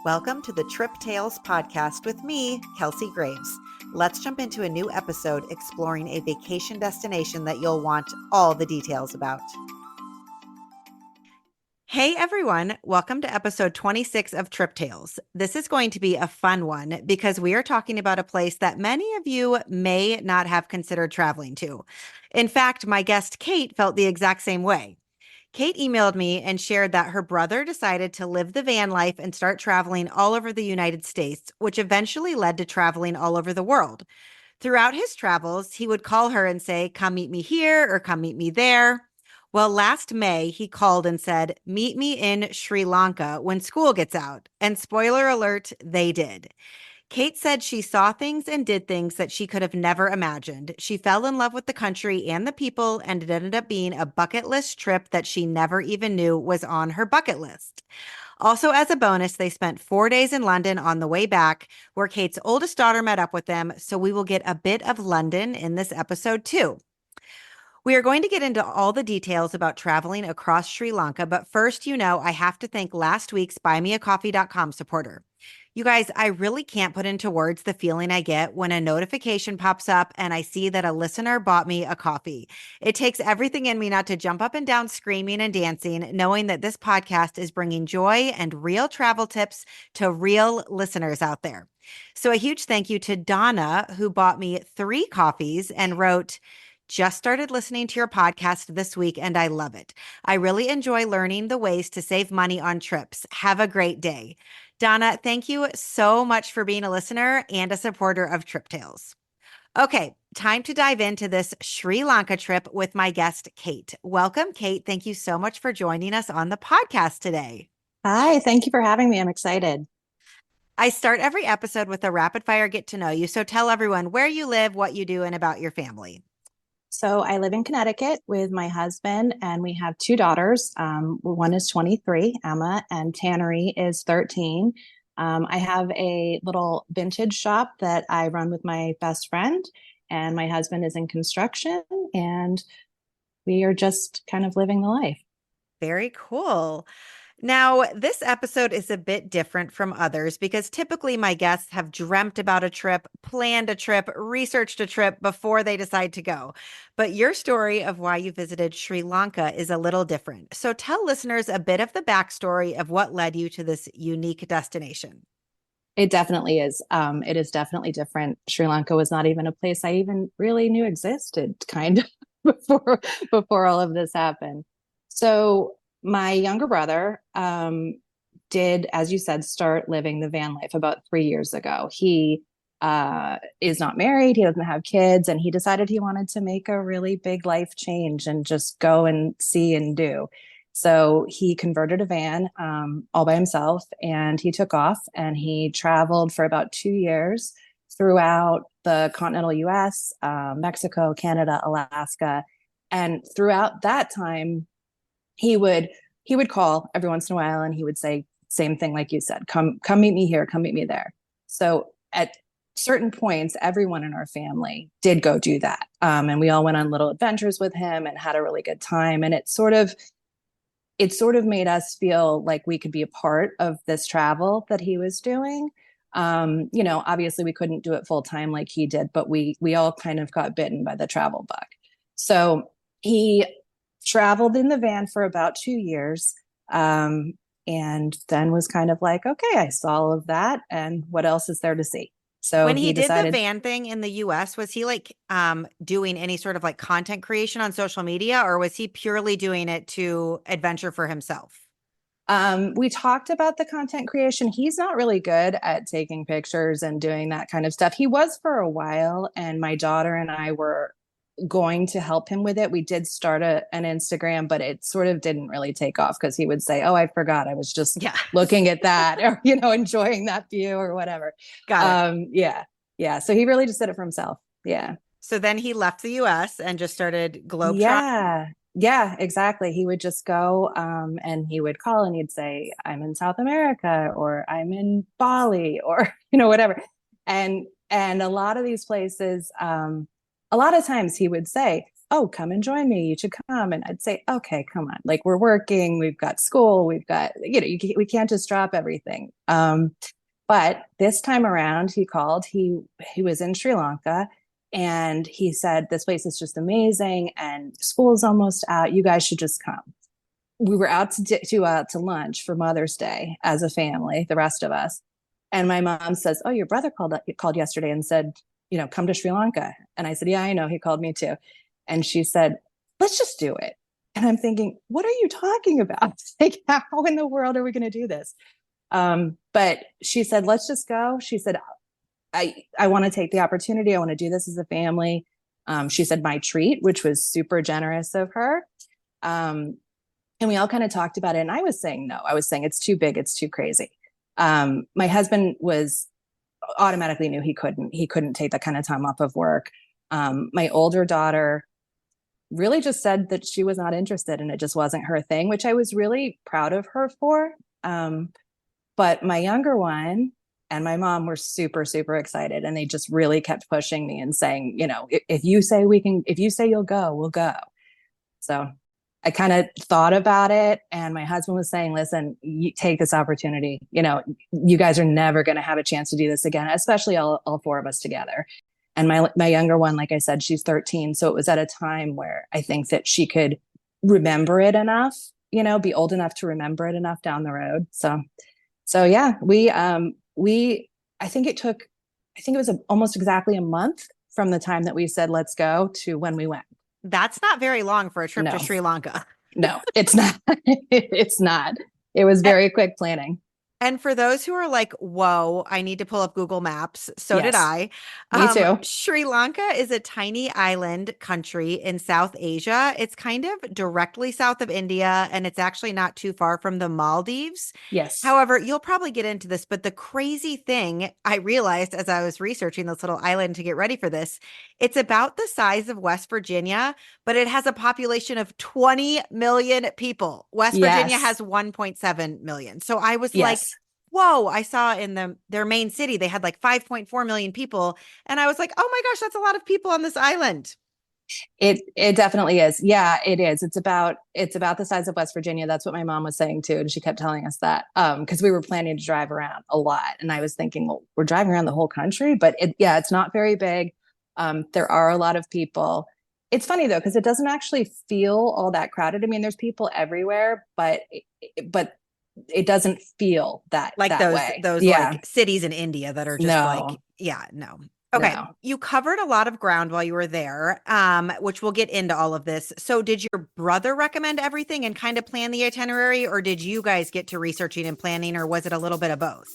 Welcome to the Trip Tales podcast with me, Kelsey Graves. Let's jump into a new episode exploring a vacation destination that you'll want all the details about. Hey everyone, welcome to episode 26 of Trip Tales. This is going to be a fun one because we are talking about a place that many of you may not have considered traveling to. In fact, my guest Kate felt the exact same way. Kate emailed me and shared that her brother decided to live the van life and start traveling all over the United States, which eventually led to traveling all over the world. Throughout his travels, he would call her and say, "Come meet me here," or "Come meet me there." Well, last May, he called and said, "Meet me in Sri Lanka when school gets out." And spoiler alert, they did. Kate said she saw things and did things that she could have never imagined. She fell in love with the country and the people, and it ended up being a bucket list trip that she never even knew was on her bucket list. Also, as a bonus, they spent 4 days in London on the way back, where Kate's oldest daughter met up with them. So we will get a bit of London in this episode too. We are going to get into all the details about traveling across Sri Lanka, but first, I have to thank last week's buymeacoffee.com supporter. You guys, I really can't put into words the feeling I get when a notification pops up and I see that a listener bought me a coffee. It takes everything in me not to jump up and down screaming and dancing, knowing that this podcast is bringing joy and real travel tips to real listeners out there. So a huge thank you to Donna, who bought me 3 coffees and wrote, "Just started listening to your podcast this week and I love it. I really enjoy learning the ways to save money on trips. Have a great day." Donna, thank you so much for being a listener and a supporter of Trip Tales. Okay, time to dive into this Sri Lanka trip with my guest, Kate. Welcome, Kate. Thank you so much for joining us on the podcast today. Hi, thank you for having me. I'm excited. I start every episode with a rapid fire get to know you. So tell everyone where you live, what you do, and about your family. So I live in Connecticut with my husband, and we have 2 daughters. One is 23, Emma, and Tannery is 13. I have a little vintage shop that I run with my best friend, and my husband is in construction, and we are just kind of living the life. Very cool. Now, this episode is a bit different from others because typically my guests have dreamt about a trip, planned a trip, researched a trip before they decide to go. But your story of why you visited Sri Lanka is a little different. So tell listeners a bit of the backstory of what led you to this unique destination. It definitely is. It is definitely different. Sri Lanka was not even a place I even really knew existed, kind of before all of this happened. So my younger brother did, as you said, start living the van life about 3 years ago. He is not married, he doesn't have kids, and he decided he wanted to make a really big life change and just go and see and do. So he converted a van all by himself, and he took off and he traveled for about 2 years throughout the continental US, Mexico, Canada, Alaska. And throughout that time, he would call every once in a while and he would say same thing like you said, come meet me here, come meet me there. So at certain points, everyone in our family did go do that, and we all went on little adventures with him and had a really good time. And it sort of made us feel like we could be a part of this travel that he was doing. Obviously we couldn't do it full time like he did, but we all kind of got bitten by the travel bug. So he traveled in the van for about 2 years, and then was kind of like, okay, I saw all of that, and what else is there to see? So When he did decided, the van thing in the US, was he doing any sort of like content creation on social media, or was he purely doing it to adventure for himself? We talked about the content creation. He's not really good at taking pictures and doing that kind of stuff. He was for a while, and my daughter and I were going to help him with it. We did start an Instagram, but it sort of didn't really take off because he would say, "Oh, I forgot. I was just Yeah. looking at that," or enjoying that view or whatever. Got it. Yeah. So he really just did it for himself. Yeah. So then he left the US and just started globetrotting. Yeah, exactly. He would just go, and he would call and he'd say, "I'm in South America," or "I'm in Bali," or whatever. And a lot of these places, a lot of times he would say, oh, come and join me. You should come. And I'd say, okay, come on. Like, we're working, we've got school, we've got, we can't just drop everything. But this time around, he called. He was in Sri Lanka, and he said, "This place is just amazing, and school's almost out. You guys should just come." We were out to lunch for Mother's Day as a family, the rest of us. And my mom says, "Oh, your brother called yesterday and said, come to Sri Lanka." And I said, "Yeah, I know. He called me too." And she said, "Let's just do it." And I'm thinking, what are you talking about? Like, how in the world are we going to do this? But she said, "Let's just go." She said, I want to take the opportunity. I want to do this as a family. She said, "My treat," which was super generous of her. And we all kind of talked about it. And I was saying, no, I was saying it's too big. It's too crazy. My husband was automatically knew he couldn't take that kind of time off of work. My older daughter really just said that she was not interested and it just wasn't her thing, which I was really proud of her for. But my younger one and my mom were super, super excited. And they just really kept pushing me and saying, if you say if you say you'll go, we'll go. So I kind of thought about it, and my husband was saying, "Listen, you take this opportunity. You guys are never going to have a chance to do this again, especially all four of us together." And my younger one, like I said, she's 13. So it was at a time where I think that she could remember it enough, be old enough to remember it enough down the road. So yeah, I think it was almost exactly a month from the time that we said, "Let's go," to when we went. That's not very long for a trip to No, Sri Lanka. no, it's not. It's not. It was very quick planning. And for those who are like, whoa, I need to pull up Google Maps. So did Yes, I. me too. Sri Lanka is a tiny island country in South Asia. It's kind of directly south of India, and it's actually not too far from the Maldives. Yes, However, you'll probably get into this, but the crazy thing I realized as I was researching this little island to get ready for this, it's about the size of West Virginia, but it has a population of 20 million people. West Virginia yes, has 1.7 million. So I was like, yes. whoa, I saw in their main city, they had like 5.4 million people. And I was like, oh my gosh, that's a lot of people on this island. It definitely is. Yeah, it is. It's about the size of West Virginia. That's what my mom was saying too, and she kept telling us that because we were planning to drive around a lot, and I was thinking, well, we're driving around the whole country, but it's not very big. There are a lot of people. It's funny though, because it doesn't actually feel all that crowded. I mean, there's people everywhere, but it doesn't feel Like that those way. those Yeah. like cities in India that are just like, No, yeah, no. Okay, no. you covered a lot of ground while you were there, which we'll get into all of this. So did your brother recommend everything and kind of plan the itinerary, or did you guys get to researching and planning, or was it a little bit of both?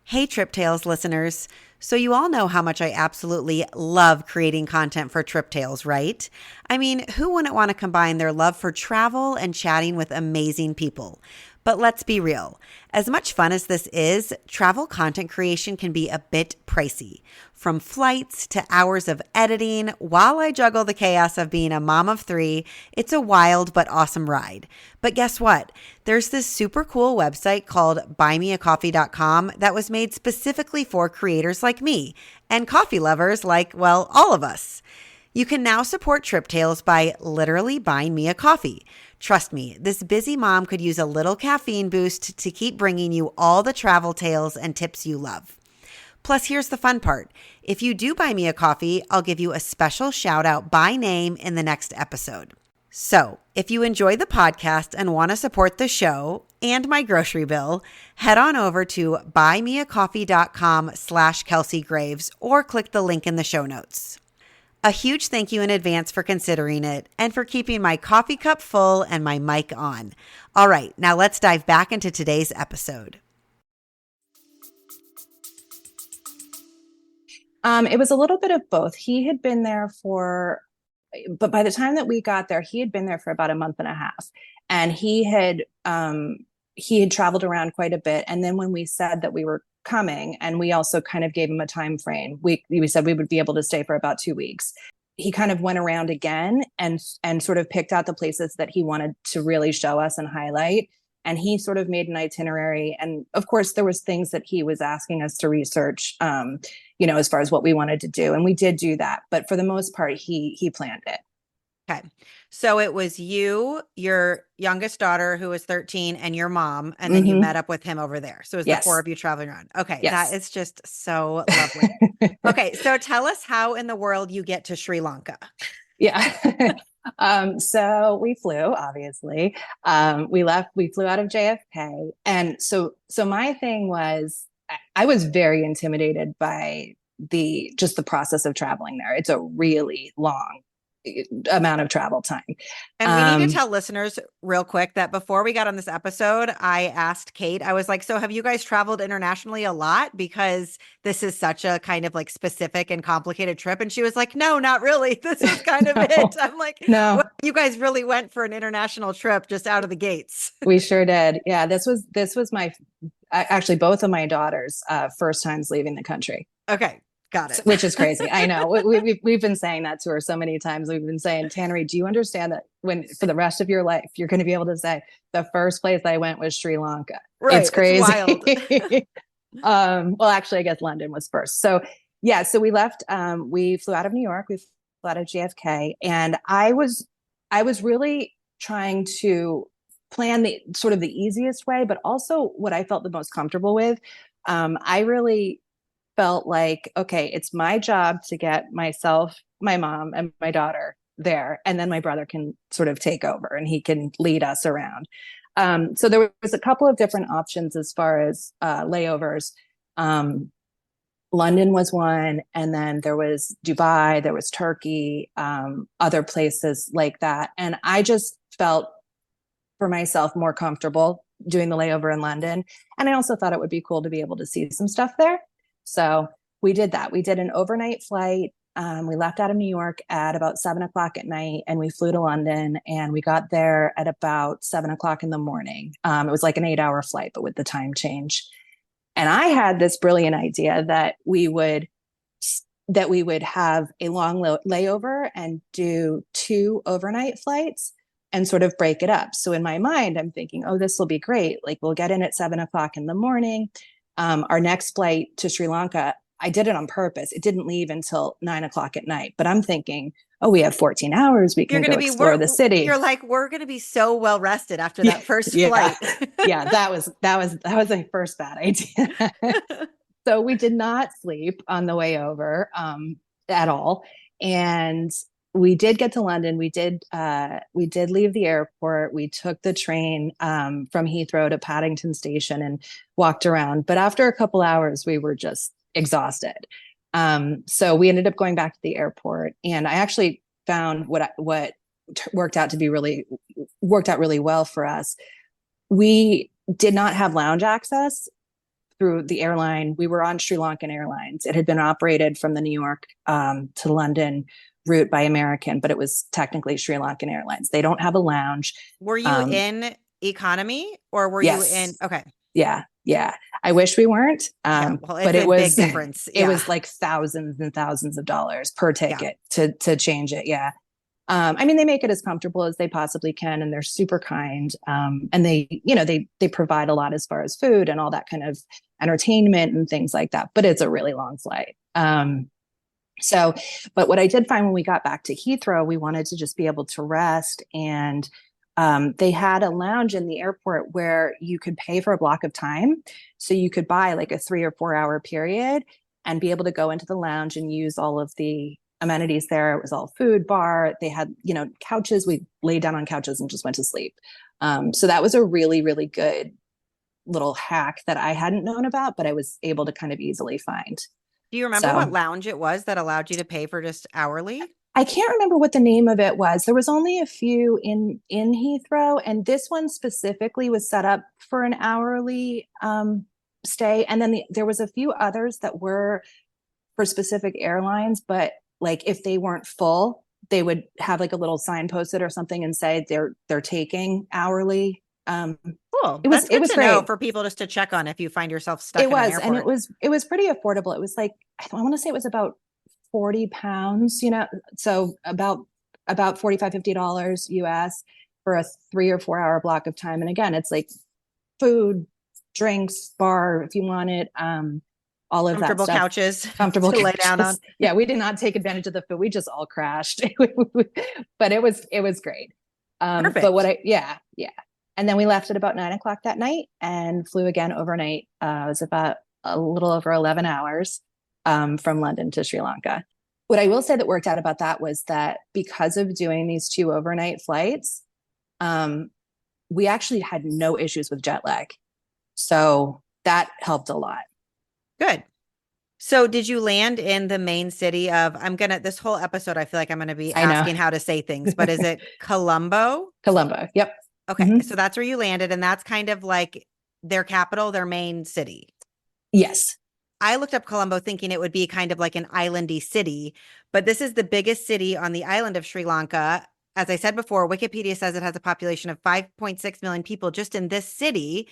Hey, Trip Tales listeners. So, you all know how much I absolutely love creating content for Trip Tales, right? I mean, who wouldn't want to combine their love for travel and chatting with amazing people? But let's be real. As much fun as this is, travel content creation can be a bit pricey. From flights to hours of editing, while I juggle the chaos of being a mom of three, it's a wild but awesome ride. But guess what? There's this super cool website called buymeacoffee.com that was made specifically for creators like me and coffee lovers like, well, all of us. You can now support Trip Tales by literally buying me a coffee. Trust me, this busy mom could use a little caffeine boost to keep bringing you all the travel tales and tips you love. Plus, here's the fun part. If you do buy me a coffee, I'll give you a special shout out by name in the next episode. So, if you enjoy the podcast and want to support the show and my grocery bill, head on over to buymeacoffee.com/Kelsey Graves or click the link in the show notes. A huge thank you in advance for considering it and for keeping my coffee cup full and my mic on. All right, now let's dive back into today's episode. It was a little bit of both. But by the time that we got there, he had been there for about a month and a half, and he had traveled around quite a bit. And then when we said that we were coming, and we also kind of gave him a time frame, we said we would be able to stay for about 2 weeks. He kind of went around again and sort of picked out the places that he wanted to really show us and highlight. And he sort of made an itinerary. And of course, there was things that he was asking us to research. as far as what we wanted to do. And we did do that. But for the most part, he planned it. Okay. So it was you, your youngest daughter who was 13, and your mom, and then you met Mm-hmm. up with him over there. So it was the four Yes. of you traveling around. Okay. That Yes. is just so lovely. Okay. So tell us how in the world you get to Sri Lanka. Yeah. So we flew, obviously. We flew out of JFK. And so my thing was, I was very intimidated by just the process of traveling there. It's a really long amount of travel time. And we need to Um, tell listeners real quick that before we got on this episode, I asked Kate, I was like, so have you guys traveled internationally a lot? Because this is such a kind of like specific and complicated trip. And she was like, no, not really. This was kind of it. no, I'm like, well, no, you guys really went for an international trip just out of the gates. we sure did. Yeah, this was my actually both of my daughters' first times leaving the country. Okay. Got it. Which is crazy. I know we've been saying that to her so many times. We've been saying, Tannery, do you understand that when for the rest of your life, you're going to be able to say the first place I went was Sri Lanka. Right. It's It's crazy. wild. Well, actually, I guess London was first. So yeah, so we left, we flew out of New York, we flew out of JFK, and I was really trying to plan the sort of the easiest way, but also what I felt the most comfortable with. I really felt like, okay, it's my job to get myself, my mom, and my daughter there. And then my brother can sort of take over and he can lead us around. So there was a couple of different options as far as layovers. Um, London was one, and then there was Dubai, there was Turkey, other places like that. And I just felt for myself more comfortable doing the layover in London. And I also thought it would be cool to be able to see some stuff there. So we did that. We did an overnight flight. We left out of New York at about 7 o'clock at night and we flew to London and we got there at about 7 o'clock in the morning. It was like an 8-hour flight, but with the time change. And I had this brilliant idea that we would have a long layover and do 2 overnight flights and sort of break it up. So in my mind, I'm thinking, oh, this will be great. Like we'll get in at 7 o'clock in the morning. Our next flight to Sri Lanka, I did it on purpose. It didn't leave until 9 o'clock at night, but I'm thinking, oh, we have 14 hours. We You're can going go to be, explore the you're city. like, we're going to be so well rested after Yeah. that first Yeah. flight. Yeah. That was a first bad idea. So we did not sleep on the way over at all. And we did get to London. We did leave the airport. We took the train from Heathrow to Paddington Station and walked around. But after a couple hours, we were just exhausted. So we ended up going back to the airport, and I actually found what worked out really well for us. We did not have lounge access through the airline. We were on Sri Lankan Airlines. It had been operated from the New York to London route by American, but it was technically Sri Lankan Airlines. They don't have a lounge. Were you in economy or were you in? Yes. Okay. Yeah. Yeah. I wish we weren't. Yeah. Well, But it's it a big was difference. it Yeah. was like thousands and thousands of dollars per Yeah. ticket to change it. Yeah. I mean, they make it as comfortable as they possibly can, and they're super kind. And they provide a lot as far as food and all that kind of entertainment and things like that. But it's a really long flight. So, but what I did find when we got back to Heathrow, we wanted to just be able to rest, and they had a lounge in the airport where you could pay for a block of time, so you could buy like a 3 or 4 hour period and be able to go into the lounge and use all of the amenities there. It was all food bar. They had, couches. We laid down on couches and just went to sleep. So that was a really, really good little hack that I hadn't known about, but I was able to kind of easily find. Do you remember what So lounge it was that allowed you to pay for just hourly? I can't remember what the name of it was. There was only a few in Heathrow, and this one specifically was set up for an hourly stay. And then there was a few others that were for specific airlines, but like if they weren't full, they would have like a little sign posted or something and say they're taking hourly. Cool. It was That's it good was to know great. for people just to check on if you find yourself stuck It in an was, and it airport. was it was pretty affordable. It was like I want to say it was about 40 pounds, so about 45 $50 US for a 3 or 4 hour block of time. And again, it's like food, drinks, bar if you want it. all of that Comfortable stuff. couches Comfortable to lay down on. couches. Yeah, we did not take advantage of the food. We just all crashed, but it was great. But Perfect. yeah. And then we left at about 9 o'clock that night and flew again overnight. It was about a little over 11 hours from London to Sri Lanka. What I will say that worked out about that was that because of doing these 2 overnight flights, we actually had no issues with jet lag. So that helped a lot. Good. So did you land in the main city of, this whole episode, I feel like I'm going to be I know. asking how to say things, but is it Colombo? Colombo. Yep. Okay. Mm-hmm. So that's where you landed. And that's kind of like their capital, their main city. Yes. I looked up Colombo thinking it would be kind of like an islandy city, but this is the biggest city on the island of Sri Lanka. As I said before, Wikipedia says it has a population of 5.6 million people just in this city.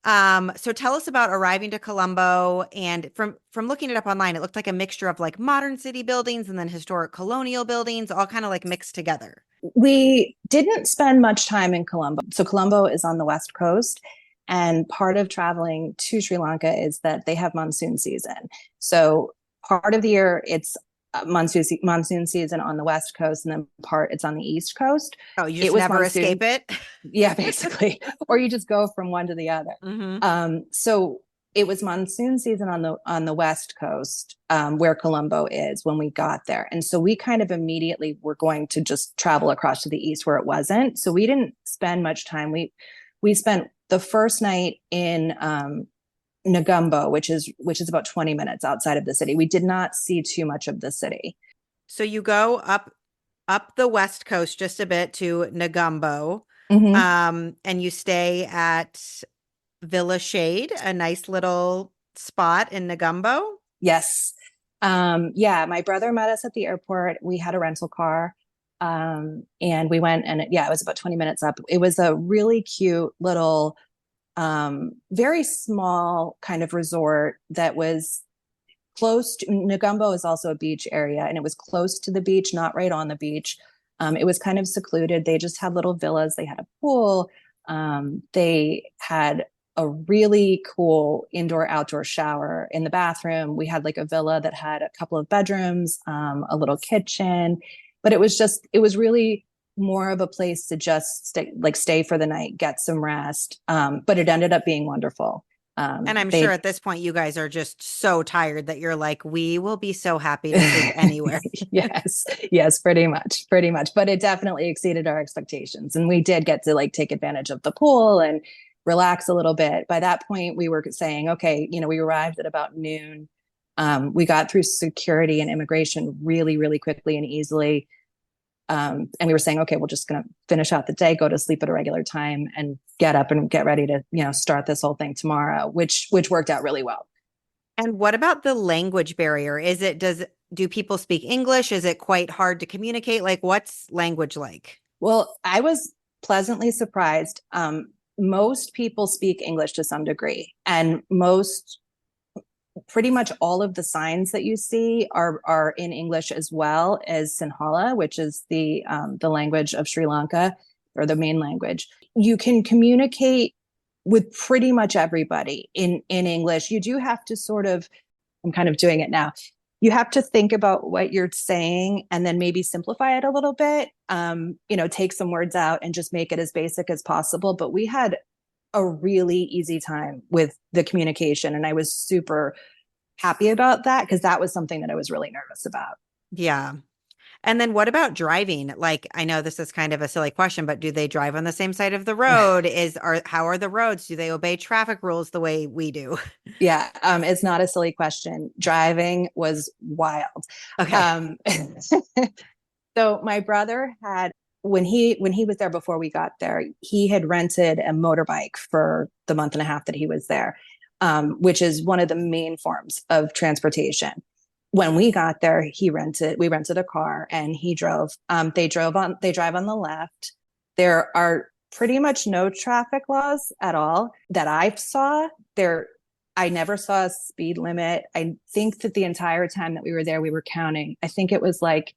So tell us about arriving to Colombo, and from looking it up online, it looked like a mixture of like modern city buildings and then historic colonial buildings, all kind of like mixed together. We didn't spend much time in Colombo. So Colombo is on the west coast. And part of traveling to Sri Lanka is that they have monsoon season. So part of the year it's monsoon season on the west coast, and then part it's on the east coast. Oh, you It just was never monsoon, escape it. yeah, basically, or you just go from one to the other. Mm-hmm. So it was monsoon season on the west coast, where Colombo is when we got there, and so we kind of immediately were going to just travel across to the east where it wasn't. So we didn't spend much time. We spent the first night in Negumbo, which is about 20 minutes outside of the city. We did not see too much of the city. So you go up the west coast just a bit to Negumbo, Mm-hmm. and you stay at Villa Shade, a nice little spot in Negumbo. Yes. Yeah, my brother met us at the airport. We had a rental car. And we went, and it was about 20 minutes up. It was a really cute little, very small kind of resort that was close to Negumbo is also a beach area, and it was close to the beach, not right on the beach. It was kind of secluded. They just had little villas. They had a pool. They had a really cool indoor outdoor shower in the bathroom. We had like a villa that had a couple of bedrooms, a little kitchen, but it was really more of a place to just stay for the night, get some rest. But it ended up being wonderful. And I'm sure at this point you guys are just so tired that you're like, we will be so happy to sleep anywhere. Yes, pretty much. But it definitely exceeded our expectations. And we did get to like take advantage of the pool and relax a little bit. By that point, we were saying, okay, we arrived at about noon. We got through security and immigration really, really quickly and easily. And we were saying, okay, we're just going to finish out the day, go to sleep at a regular time, and get up and get ready to, start this whole thing tomorrow, which worked out really well. And what about the language barrier? Do people speak English? Is it quite hard to communicate? Like, what's language like? Well, I was pleasantly surprised. Most people speak English to some degree, and pretty much all of the signs that you see are in English, as well as Sinhala, which is the language of Sri Lanka, or the main language. You can communicate with pretty much everybody in English. You do have to I'm kind of doing it now. You have to think about what you're saying and then maybe simplify it a little bit. Take some words out and just make it as basic as possible. But we had a really easy time with the communication, and I was super happy about that, because that was something that I was really nervous about. Yeah. And then what about driving? Like, I know this is kind of a silly question, but do they drive on the same side of the road? How are the roads? Do they obey traffic rules the way we do? Yeah, it's not a silly question. Driving was wild. Okay. So my brother had, when he was there before we got there, he had rented a motorbike for the month and a half that he was there, which is one of the main forms of transportation. When we got there, we rented a car, and he drove. They drive on the left. There are pretty much no traffic laws at all that I saw there. I never saw a speed limit. I think that the entire time that we were there, we were counting. I think it was like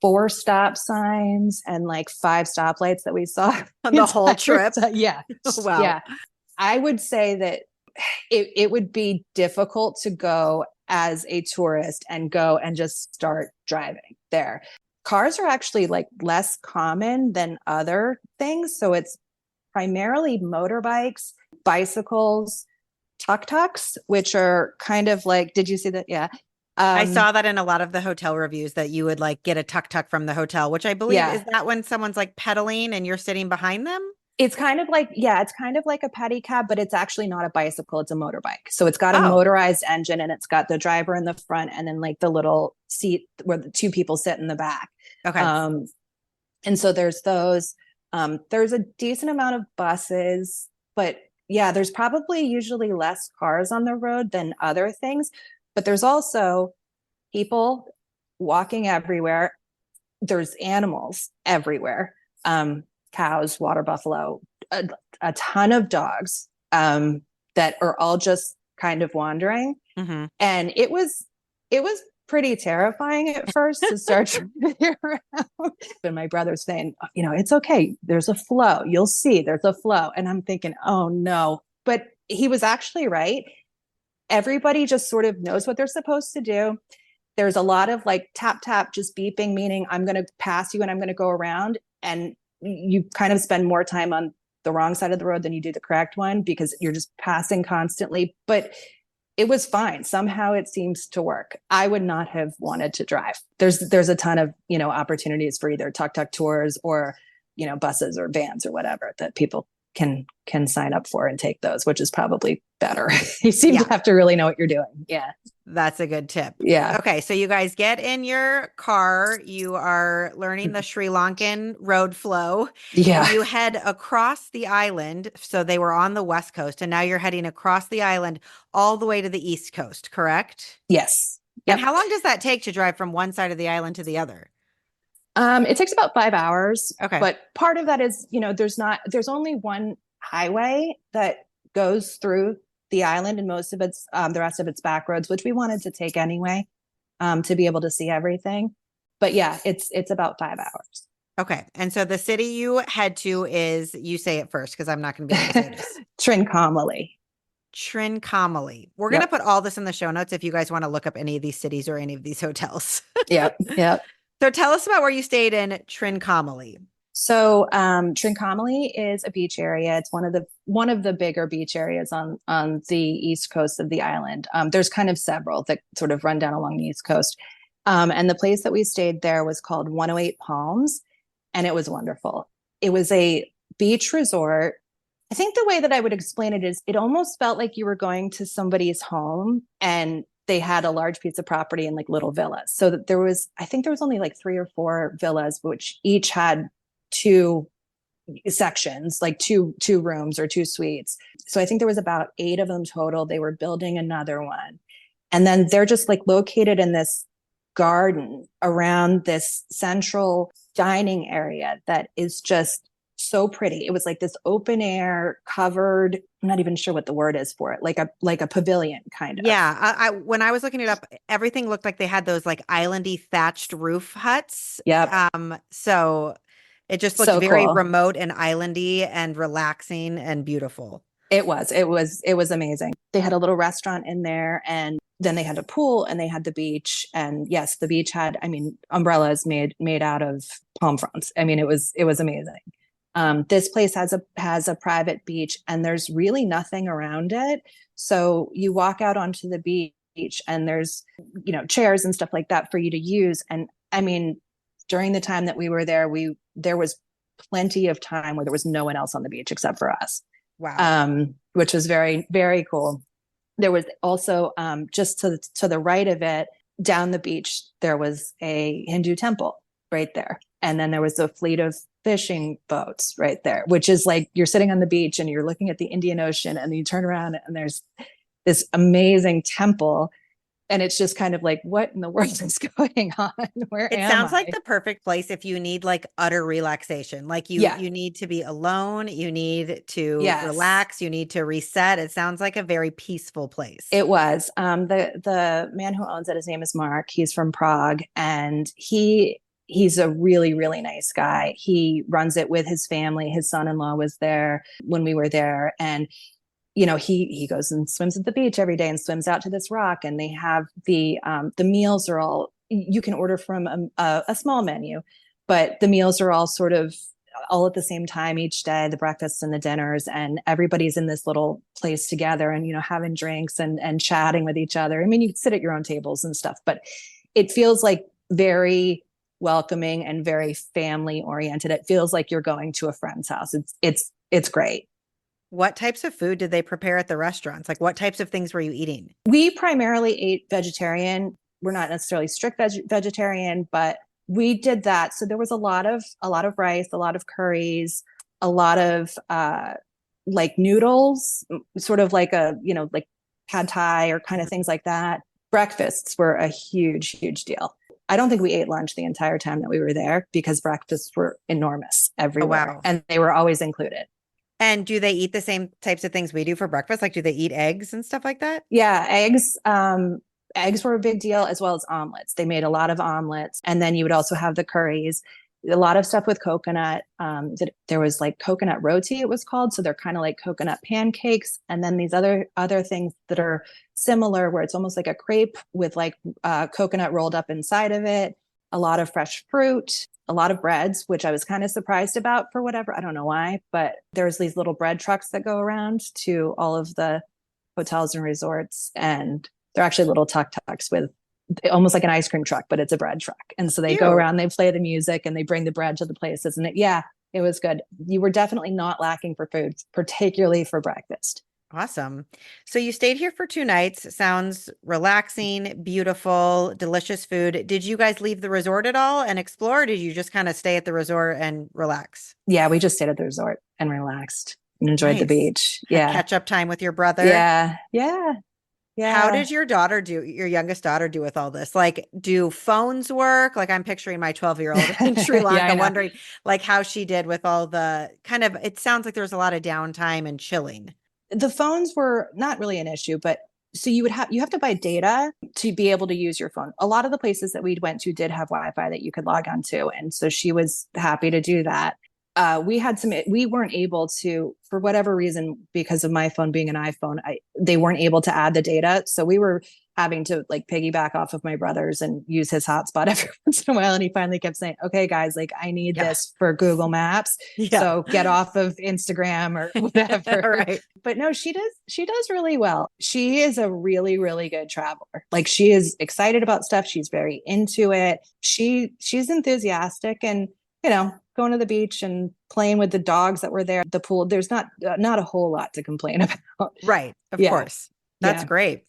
4 stop signs and like 5 stoplights that we saw On the whole trip. Yeah. Wow. Yeah. I would say that it would be difficult to go as a tourist and go and just start driving there. Cars are actually like less common than other things. So it's primarily motorbikes, bicycles, tuk-tuks, which are kind of like, did you see that? Yeah. I saw that in a lot of the hotel reviews that you would like get a tuk-tuk from the hotel, which I believe Yeah. is that when someone's like pedaling and you're sitting behind them? It's kind of like, yeah, it's kind of like a pedicab, but it's actually not a bicycle. It's a motorbike. So it's got a Oh, motorized engine and it's got the driver in the front and then like the little seat where the two people sit in the back. okay. Um, and so there's those. There's a decent amount of buses, but yeah, there's probably usually less cars on the road than other things. But there's also people walking everywhere. There's animals everywhere. Cows, water buffalo, a ton of dogs that are all just kind of wandering. Mm-hmm. And it was pretty terrifying at first to start trying to figure around. And my brother's saying, it's okay. There's a flow. You'll see there's a flow. And I'm thinking, oh no. But he was actually right. Everybody just sort of knows what they're supposed to do. There's a lot of like tap, tap, just beeping, meaning I'm going to pass you and I'm going to go around. And you kind of spend more time on the wrong side of the road than you do the correct one because you're just passing constantly. But it was fine. Somehow it seems to work. I would not have wanted to drive. There's a ton of, opportunities for either tuk-tuk tours or, buses or vans or whatever that people can sign up for and take those, which is probably better. You seem to have to really know what you're doing. Yeah. That's a good tip. Yeah. Okay. So you guys get in your car. You are learning the Sri Lankan road flow. Yeah. And you head across the island. So they were on the West Coast, and now you're heading across the island all the way to the East Coast, correct? Yes. And Yep. how long does that take to drive from one side of the island to the other? It takes about 5 hours, Okay. but part of that is, there's only one highway that goes through the island and most of it's, the rest of it's back roads, which we wanted to take anyway, to be able to see everything. But yeah, it's about 5 hours. Okay. And so the city you head to is, you say it first because I'm not going to be able to say this. Trincomalee. Trincomalee. We're going to Yep. put all this in the show notes if you guys want to look up any of these cities or any of these hotels. Yep. Yep. So tell us about where you stayed in Trincomalee. So Trincomalee is a beach area. It's one of the bigger beach areas on the east coast of the island. There's kind of several that sort of run down along the east coast. And the place that we stayed there was called 108 Palms, and it was wonderful. It was a beach resort. I think the way that I would explain it is it almost felt like you were going to somebody's home and they had a large piece of property and like little villas. So that I think there was only like 3 or 4 villas, which each had 2 sections, like two rooms or 2 suites. So I think there was about 8 of them total. They were building another one. And then they're just like located in this garden around this central dining area that is just so pretty. It was like this open air covered, I'm not even sure what the word is for it, like a pavilion kind of. Yeah. I when I was looking it up, everything looked like they had those like islandy thatched roof huts. Yep. So it just looked So very cool. remote and islandy and relaxing and beautiful. It was amazing. They had a little restaurant in there and then they had a pool and they had the beach. And yes, the beach had, umbrellas made out of palm fronds. It was amazing. This place has a private beach and there's really nothing around it. So you walk out onto the beach and there's, chairs and stuff like that for you to use. And during the time that we were there, there was plenty of time where there was no one else on the beach except for us. Wow. Which was very, very cool. There was also, just to the right of it, down the beach, there was a Hindu temple right there. And then there was a fleet of fishing boats right there, which is like you're sitting on the beach and you're looking at the Indian Ocean and you turn around and there's this amazing temple. And it's just kind of like, what in the world is going on? Where It am sounds I? like the perfect place if you need like utter relaxation. Like you need to be alone, you need to Yes. relax, you need to reset. It sounds like a very peaceful place. It was. The man who owns it, his name is Mark. He's from Prague, and he's a really, really nice guy. He runs it with his family. His son-in-law was there when we were there, and he goes and swims at the beach every day and swims out to this rock, and they have the meals are all, you can order from a small menu, but the meals are all sort of all at the same time each day, the breakfasts and the dinners, and everybody's in this little place together and having drinks and chatting with each other. I mean, you sit at your own tables and stuff, but it feels like very welcoming and very family oriented. It feels like you're going to a friend's house. It's great. What types of food did they prepare at the restaurants? Like what types of things were you eating? We primarily ate vegetarian. We're not necessarily strict vegetarian, but we did that. So there was a lot of rice, a lot of curries, a lot of like noodles, sort of like like pad thai or kind of things like that. Breakfasts were a huge, huge deal. I don't think we ate lunch the entire time that we were there because breakfasts were enormous Oh, everywhere wow. and they were always included. And do they eat the same types of things we do for breakfast? Like, do they eat eggs and stuff like that? Yeah, eggs were a big deal, as well as omelets. They made a lot of omelets, and then you would also have the curries. A lot of stuff with coconut. There was like coconut roti, it was called. So they're kind of like coconut pancakes, and then these other things that are similar, where it's almost like a crepe with like coconut rolled up inside of it. A lot of fresh fruit, a lot of breads, which I was kind of surprised about for whatever, I don't know why, but there's these little bread trucks that go around to all of the hotels and resorts, and they're actually little tuk-tuks with almost like an ice cream truck, but it's a bread truck. And so they go Cute. around, they play the music, and they bring the bread to the places. And yeah, it was good. You were definitely not lacking for food, particularly for breakfast. Awesome. So you stayed here for 2 nights. Sounds relaxing, beautiful, delicious food. Did you guys leave the resort at all and explore? Or did you just kind of stay at the resort and relax? Yeah, we just stayed at the resort and relaxed and enjoyed the Nice. beach. Had Yeah. catch up time with your brother. Yeah. Yeah. How Yeah. did your youngest daughter do with all this? Like, do phones work? Like, I'm picturing my 12-year-old in Sri Yeah, I Lanka, know. wondering like how she did with all the kind of, it sounds like there was a lot of downtime and chilling. The phones were not really an issue, but so you have to buy data to be able to use your phone. A lot of the places that we went to did have Wi-Fi that you could log on to, and so she was happy to do that. We weren't able to, for whatever reason, because of my phone being an iPhone, they weren't able to add the data, so we were having to like piggyback off of my brother's and use his hotspot every once in a while. And he finally kept saying, okay guys, like I need Yeah. this for Google Maps, Yeah. so get off of Instagram or All whatever. right. But no, she does really well. She is a really, really good traveler. Like she is excited about stuff, she's very into it. She's enthusiastic, and going to the beach and playing with the dogs that were there, the pool. There's not a whole lot to complain about. Right. Of Yeah, course. That's yeah. great.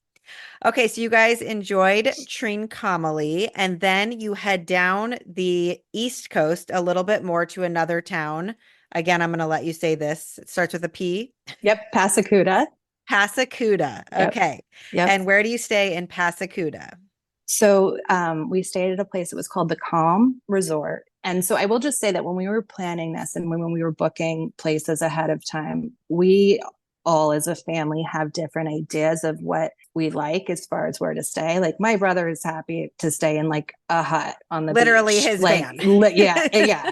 Okay, so you guys enjoyed Trincomalee, and then you head down the East Coast a little bit more to another town. Again, I'm going to let you say this. It starts with a P. Yep, Passacuda. Passacuda. Yep, Okay. yep. And where do you stay in Passacuda? So we stayed at a place that was called the Calm Resort. And so I will just say that when we were planning this and when we were booking places ahead of time, we all as a family have different ideas of what we like as far as where to stay. Like my brother is happy to stay in like a hut on the Literally beach. his Like, van. yeah, yeah.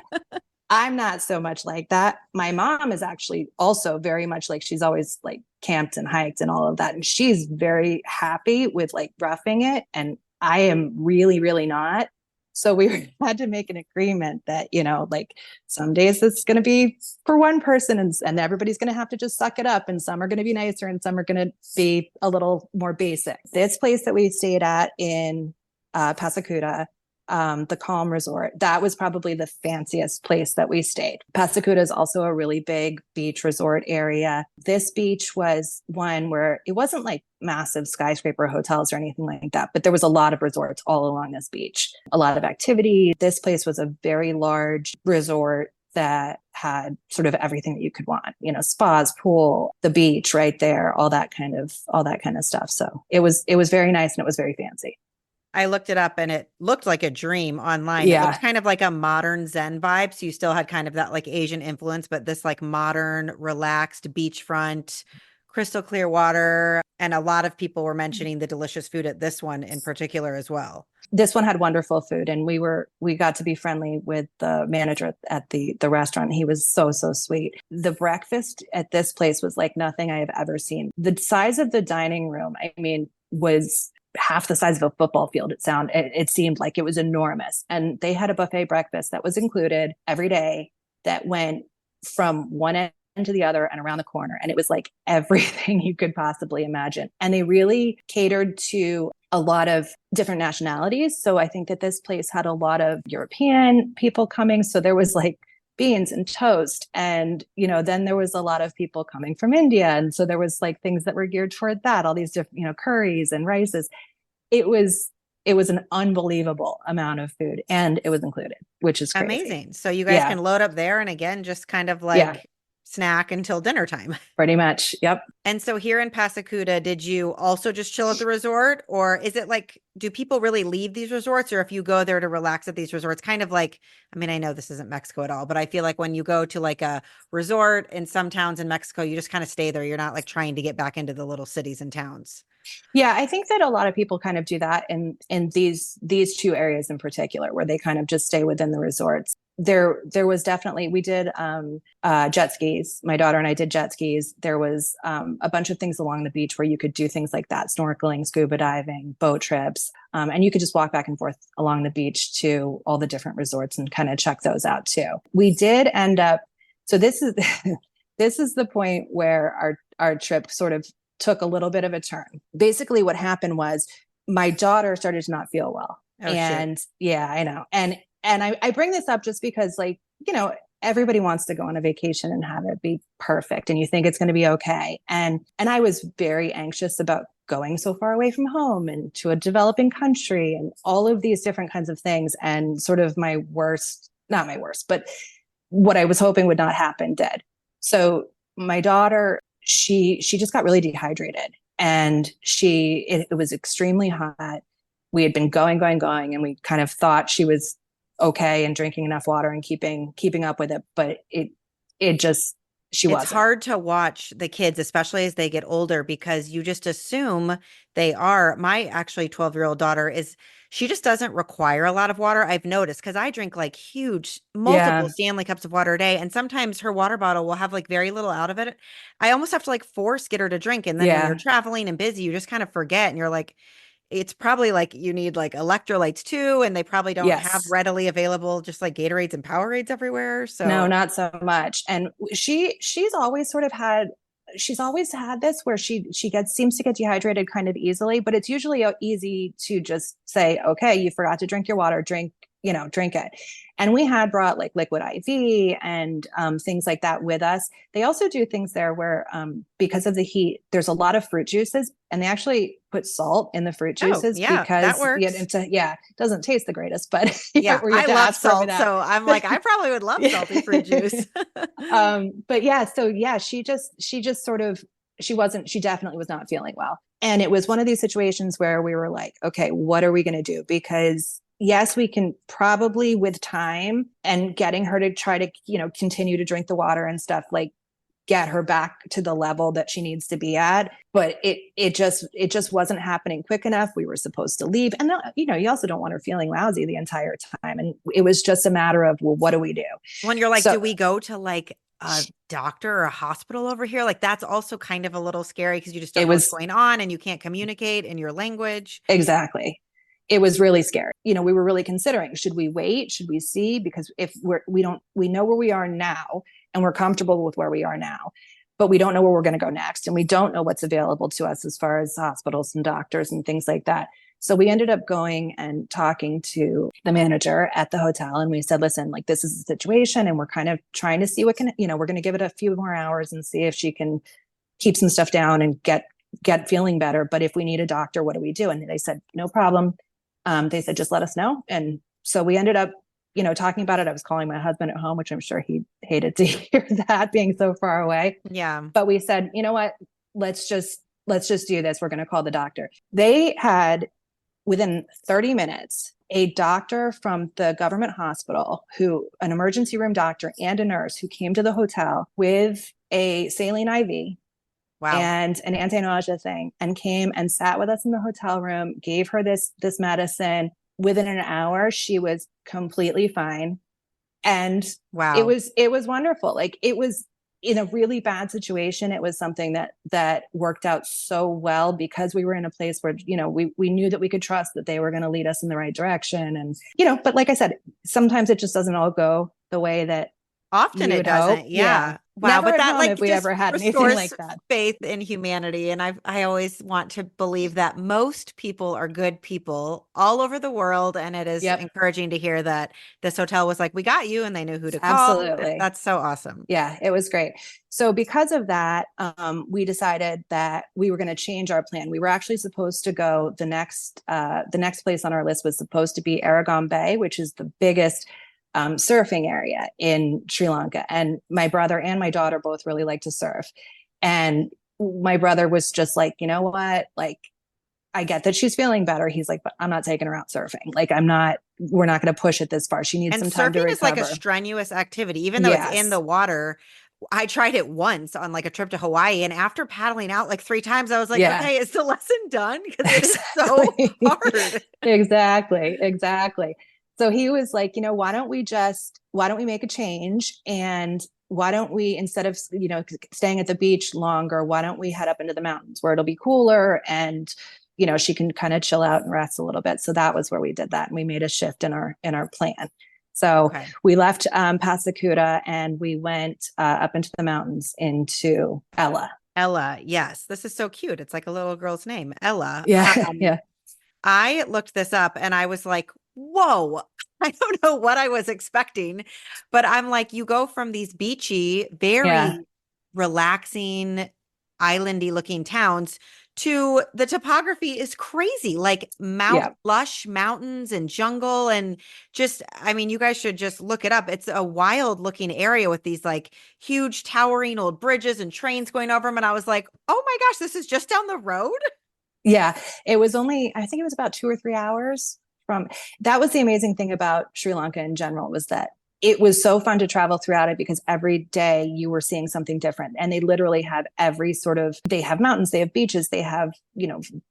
I'm not so much like that. My mom is actually also very much like, she's always like camped and hiked and all of that. And she's very happy with like roughing it. And I am really, really not. So we had to make an agreement that, like some days it's going to be for one person, and everybody's going to have to just suck it up. And some are going to be nicer and some are going to be a little more basic. This place that we stayed at in Passacuda, the Calm Resort, that was probably the fanciest place that we stayed. Passacuda is also a really big beach resort area. This beach was one where it wasn't like massive skyscraper hotels or anything like that, but there was a lot of resorts all along this beach, a lot of activity. This place was a very large resort that had sort of everything that you could want, spas, pool, the beach right there, all that kind of stuff. So it was very nice and it was very fancy. I looked it up and it looked like a dream online. It looked Yeah. kind of like a modern Zen vibe. So you still had kind of that like Asian influence, but this like modern, relaxed beachfront, crystal clear water. And a lot of people were mentioning the delicious food at this one in particular as well. This one had wonderful food, and we got to be friendly with the manager at the restaurant. He was so sweet. The breakfast at this place was like nothing I have ever seen. The size of the dining room, I mean, was half the size of a football field. It seemed like it was enormous. And they had a buffet breakfast that was included every day that went from one end to the other and around the corner. And it was like everything you could possibly imagine. And they really catered to a lot of different nationalities. So I think that this place had a lot of European people coming. So there was like beans and toast. And, then there was a lot of people coming from India. And so there was like things that were geared toward that, all these different, curries and rices. It was an unbelievable amount of food, and it was included, which is crazy. Amazing. So you guys Yeah. can load up there and again, just kind of Yeah, like snack until dinner time. pretty much. Yep. And so here in Pasacuda, did you also just chill at the resort? Or is it like, do people really leave these resorts? Or if you go there to relax at these resorts, kind of like, I mean, I know this isn't Mexico at all, but I feel like when you go to like a resort in some towns in Mexico, you just kind of stay there. You're not like trying to get back into the little cities and towns. Yeah, I think that a lot of people kind of do that in these two areas in particular, where they kind of just stay within the resorts. There was definitely, we did jet skis. My daughter and I did jet skis. There was a bunch of things along the beach where you could do things like that: snorkeling, scuba diving, boat trips, and you could just walk back and forth along the beach to all the different resorts and kind of check those out too. We did end up. So this is this is the point where our trip sort of took a little bit of a turn. Basically, what happened was my daughter started to not feel well. Oh, and shoot. yeah, I know. And I bring this up just because, like, everybody wants to go on a vacation and have it be perfect, and you think it's going to be okay. And I was very anxious about going so far away from home and to a developing country and all of these different kinds of things. And sort of my worst, not my worst, but what I was hoping would not happen did. So my daughter, she just got really dehydrated, and it was extremely hot. We had been going, and we kind of thought she was okay and drinking enough water and keeping up with it, but she It's wasn't. hard to watch the kids, especially as they get older, because you just assume they are. My actually 12-year-old daughter she just doesn't require a lot of water. I've noticed, because I drink like huge, multiple Yeah, Stanley cups of water a day. And sometimes her water bottle will have like very little out of it. I almost have to like force get her to drink. And then when you're yeah, traveling and busy, you just kind of forget. And you're like, it's probably like you need like electrolytes too. And they probably don't have yes. readily available just like Gatorades and Powerades everywhere. No, So not so much. And she's always sort of had she's always had this where she seems to get dehydrated kind of easily, but it's usually easy to just say, okay, you forgot to drink your water, drink it. And we had brought like liquid IV and things like that with us. They also do things there where because of the heat, there's a lot of fruit juices, and they actually put salt in the fruit oh, juices yeah, that because works. it doesn't taste the greatest, but Yeah, where you I have to love ask for salt, that. so I'm like, I probably would love salty fruit juice. But yeah, so yeah, she just sort of she definitely was not feeling well. And it was one of these situations where we were like, okay, what are we going to do? Because yes, we can probably, with time and getting her to try to, continue to drink the water and stuff, like get her back to the level that she needs to be at. But it just wasn't happening quick enough. We were supposed to leave. And you also don't want her feeling lousy the entire time. And it was just a matter of, well, what do we do? When you're like, So do we go to like a doctor or a hospital over here? Like that's also kind of a little scary because you just don't it know what's was going on and you can't communicate in your language. exactly. It was really scary. We were really considering, should we wait? Should we see? Because if we know where we are now and we're comfortable with where we are now, but we don't know where we're going to go next. And we don't know what's available to us as far as hospitals and doctors and things like that. So we ended up going and talking to the manager at the hotel. And we said, listen, like this is the situation. And we're kind of trying to see what we're going to give it a few more hours and see if she can keep some stuff down and get feeling better. But if we need a doctor, what do we do? And they said, no problem. They said, just let us know. And so we ended up, talking about it. I was calling my husband at home, which I'm sure he hated to hear that being so far away. Yeah. But we said, you know what, let's just do this. We're going to call the doctor. They had, within 30 minutes, a doctor from the government hospital, an emergency room doctor and a nurse, who came to the hotel with a saline IV Wow. and an anti-nausea thing, and came and sat with us in the hotel room, gave her this medicine, within an hour, she was completely fine. And Wow. it was wonderful. Like it was in a really bad situation. It was something that worked out so well because we were in a place where, we knew that we could trust that they were going to lead us in the right direction. And, but like I said, sometimes it just doesn't all go the way that Often we it would hope. doesn't. Yeah. Yeah. Wow. Never But at that home like if we just ever had anything restores like that. faith in humanity. And I always want to believe that most people are good people all over the world. And it is Yep. encouraging to hear that this hotel was like, we got you, and they knew who to call. Absolutely. That's so awesome. Yeah, it was great. So because of that, we decided that we were going to change our plan. We were actually supposed to go the next place on our list was supposed to be Aragon Bay, which is the biggest surfing area in Sri Lanka. And my brother and my daughter both really like to surf. And my brother was just like, you know what? Like, I get that she's feeling better. He's like, but I'm not taking her out surfing. Like, we're not going to push it this far. She needs And some time to surfing is like a recover. strenuous activity, even though it's in the Yes. water. I tried it once on like a trip to Hawaii, and after paddling out like 3 times, I was like, Yeah. okay, is the lesson done? Because it is so Exactly. hard. Exactly. So he was like, why don't we make a change? And why don't we, instead of, staying at the beach longer, why don't we head up into the mountains where it'll be cooler and, she can kind of chill out and rest a little bit. So that was where we did that. And we made a shift in our plan. So Okay. we left Pasacuda and we went up into the mountains into Ella. Ella. Yes. This is so cute. It's like a little girl's name, Ella. Yeah. Yeah. I looked this up and I was like, whoa, I don't know what I was expecting, but I'm like, you go from these beachy, Yeah. very relaxing, islandy looking towns to the topography is crazy, like Yeah. lush mountains and jungle. And just, I mean, you guys should just look it up. It's a wild looking area with these like huge towering old bridges and trains going over them. And I was like, oh my gosh, this is just down the road. Yeah, it was only, I think it was about 2 or 3 hours from, that was the amazing thing about Sri Lanka in general was that it was so fun to travel throughout it because every day you were seeing something different. And they literally have they have mountains, they have beaches, they have,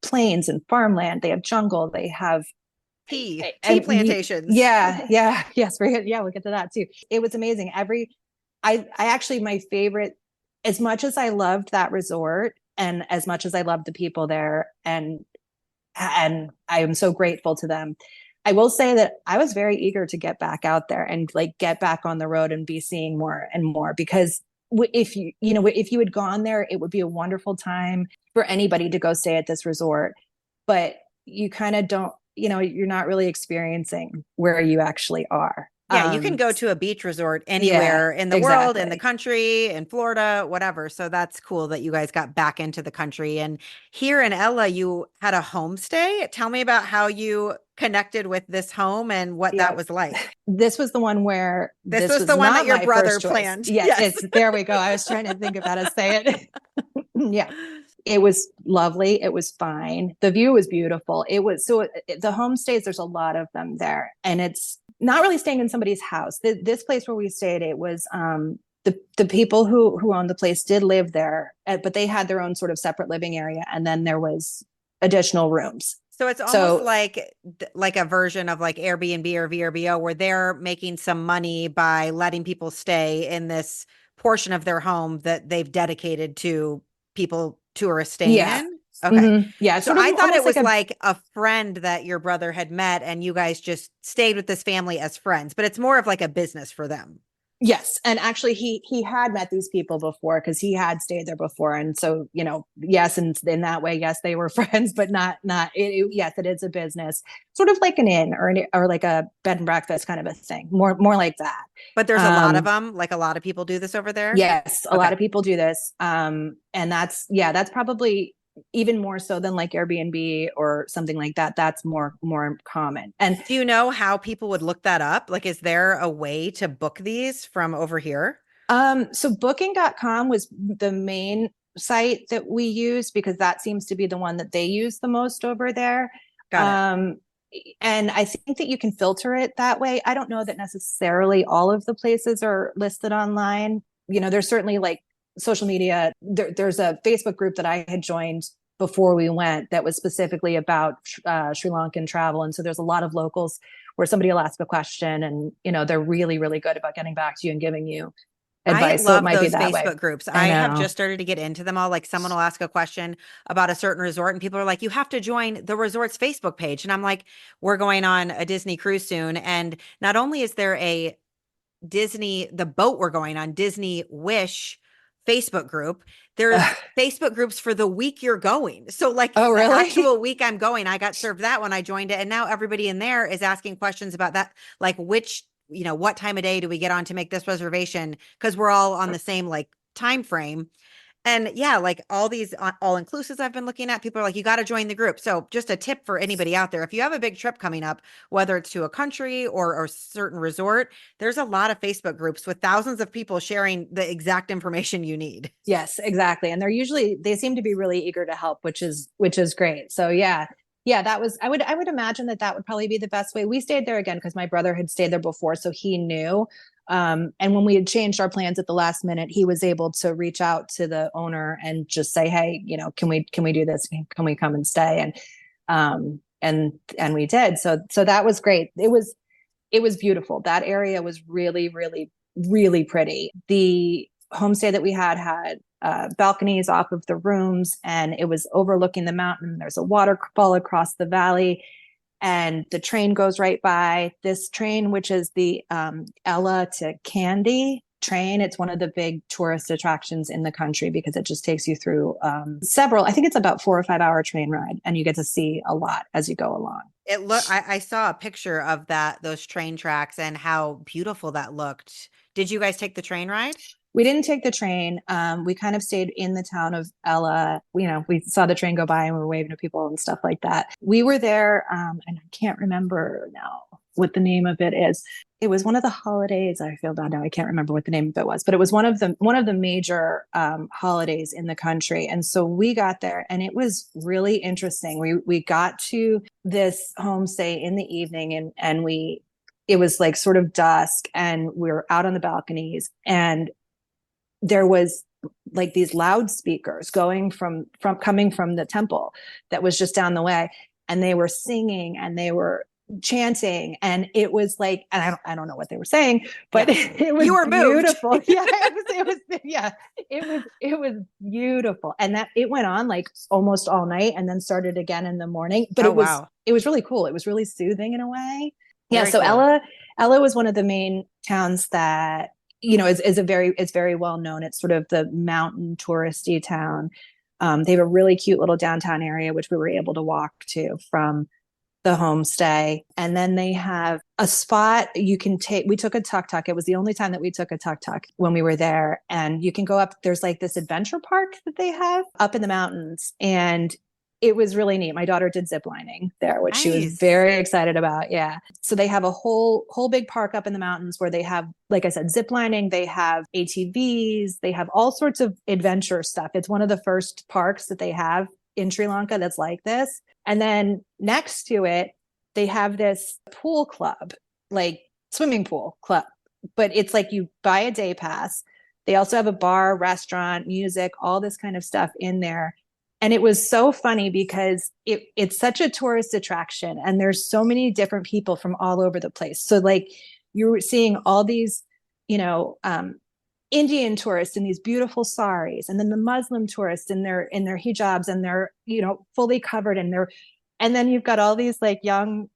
plains and farmland, they have jungle, they have Tea plantations. yes, we'll get to that too. It was amazing. I actually, my favorite, as much as I loved that resort and as much as I loved the people there and I am so grateful to them. I will say that I was very eager to get back out there and like get back on the road and be seeing more and more because if you had gone there, it would be a wonderful time for anybody to go stay at this resort, but you kind of don't, you're not really experiencing where you actually are. Yeah, you can go to a beach resort Yeah, anywhere in the world, in the exactly. country, in Florida, whatever. So that's cool that you guys got back into the country. And here in Ella, you had a homestay. Tell me about how you connected with this home and what that Yeah. was like. This was the one where This this was the was one that not your my brother first choice. planned. Yes, Yes. it's there we go. I was trying to think of how to say it. Yeah. It was lovely. It was fine. The view was beautiful. The homestays, there's a lot of them there. And it's not really staying in somebody's house. This place where we stayed, it was the people who owned the place did live there, but they had their own sort of separate living area. And then there was additional rooms. So it's almost like a version of like Airbnb or VRBO where they're making some money by letting people stay in this portion of their home that they've dedicated to people, tourists staying Yeah. in. Okay. Mm-hmm. Yeah. So Sort of I thought it almost was like a friend that your brother had met and you guys just stayed with this family as friends, but it's more of like a business for them. yes. And actually he had met these people before because he had stayed there before. And so, yes, and in that way, yes, they were friends, but yes, it is a business, sort of like an inn or like a bed and breakfast kind of a thing, more like that. But there's a lot of them, like a lot of people do this over there. Yes, a lot of people do this. And that's probably even more so than like Airbnb or something like that. That's more common. And do you know how people would look that up? Like, is there a way to book these from over here? So booking.com was the main site that we use because that seems to be the one that they use the most over there. Got it. And I think that you can filter it that way. I don't know that necessarily all of the places are listed online. There's certainly like social media. There's a Facebook group that I had joined before we went that was specifically about Sri Lankan travel. And so there's a lot of locals where somebody will ask a question and, they're really, really good about getting back to you and giving you I advice. So it love might be those that way. Facebook groups. I I have know. just started to get into them all. Like someone will ask a question about a certain resort, and people are like, you have to join the resort's Facebook page. And I'm like, we're going on a Disney cruise soon. And not only is there a the boat we're going on, Disney Wish Facebook group, there's Facebook groups for the week you're going. So, like Oh, the really? actual week I'm going, I got served that when I joined it. And now everybody in there is asking questions about that, like what time of day do we get on to make this reservation? Because we're all on the same like time frame. And yeah, like all these all inclusives I've been looking at, people are like, you got to join the group. So just a tip for anybody out there, if you have a big trip coming up, whether it's to a country or a certain resort, there's a lot of Facebook groups with thousands of people sharing the exact information you need. Yes, exactly. And they seem to be really eager to help, which is great. So yeah, that was, I would imagine that would probably be the best way. We stayed there again because my brother had stayed there before, so he knew. And when we had changed our plans at the last minute, he was able to reach out to the owner and just say, hey, can we do this? Can we come and stay? And we did. So that was great. It was beautiful. That area was really, really, really pretty. The homestay that we had balconies off of the rooms, and it was overlooking the mountain. There's a waterfall across the valley, and the train goes right by. This train, which is the Ella to Kandy train, it's one of the big tourist attractions in the country because it just takes you through several, I think it's about 4 or 5 hour train ride, and you get to see a lot as you go along. I saw a picture of those train tracks and how beautiful that looked. Did you guys take the train ride? We didn't take the train. We kind of stayed in the town of Ella. We saw the train go by and we were waving to people and stuff like that. We were there, and I can't remember now what the name of it is. It was one of the holidays. I feel bad now. I can't remember what the name of it was, but it was one of the major holidays in the country. And so we got there, and it was really interesting. We got to this homestay in the evening, and it was like sort of dusk, and we were out on the balconies, and there was like these loudspeakers coming from the temple that was just down the way, and they were singing and they were chanting, and it was like, and I don't know what they were saying, but yeah. It was you were beautiful. Moved. Yeah, it was beautiful, and that it went on like almost all night, and then started again in the morning. But wow. It was really cool. It was really soothing in a way. Very yeah. So cool. Ella was one of the main towns that it's very well known. It's sort of the mountain touristy town. They have a really cute little downtown area, which we were able to walk to from the homestay. And then they have a spot you can take. We took a tuk-tuk. It was the only time that we took a tuk-tuk when we were there. And you can go up. There's like this adventure park that they have up in the mountains. And it was really neat. My daughter did zip lining there, which she was very excited about. Yeah. So they have a whole big park up in the mountains where they have, like I said, zip lining. They have ATVs. They have all sorts of adventure stuff. It's one of the first parks that they have in Sri Lanka that's like this. And then next to it, they have this pool club, like swimming pool club, but it's like you buy a day pass. They also have a bar, restaurant, music, all this kind of stuff in there. And it was so funny because it's such a tourist attraction, and there's so many different people from all over the place. So like you were seeing all these, Indian tourists in these beautiful saris, and then the Muslim tourists in their hijabs, and they're, fully covered, and then you've got all these like young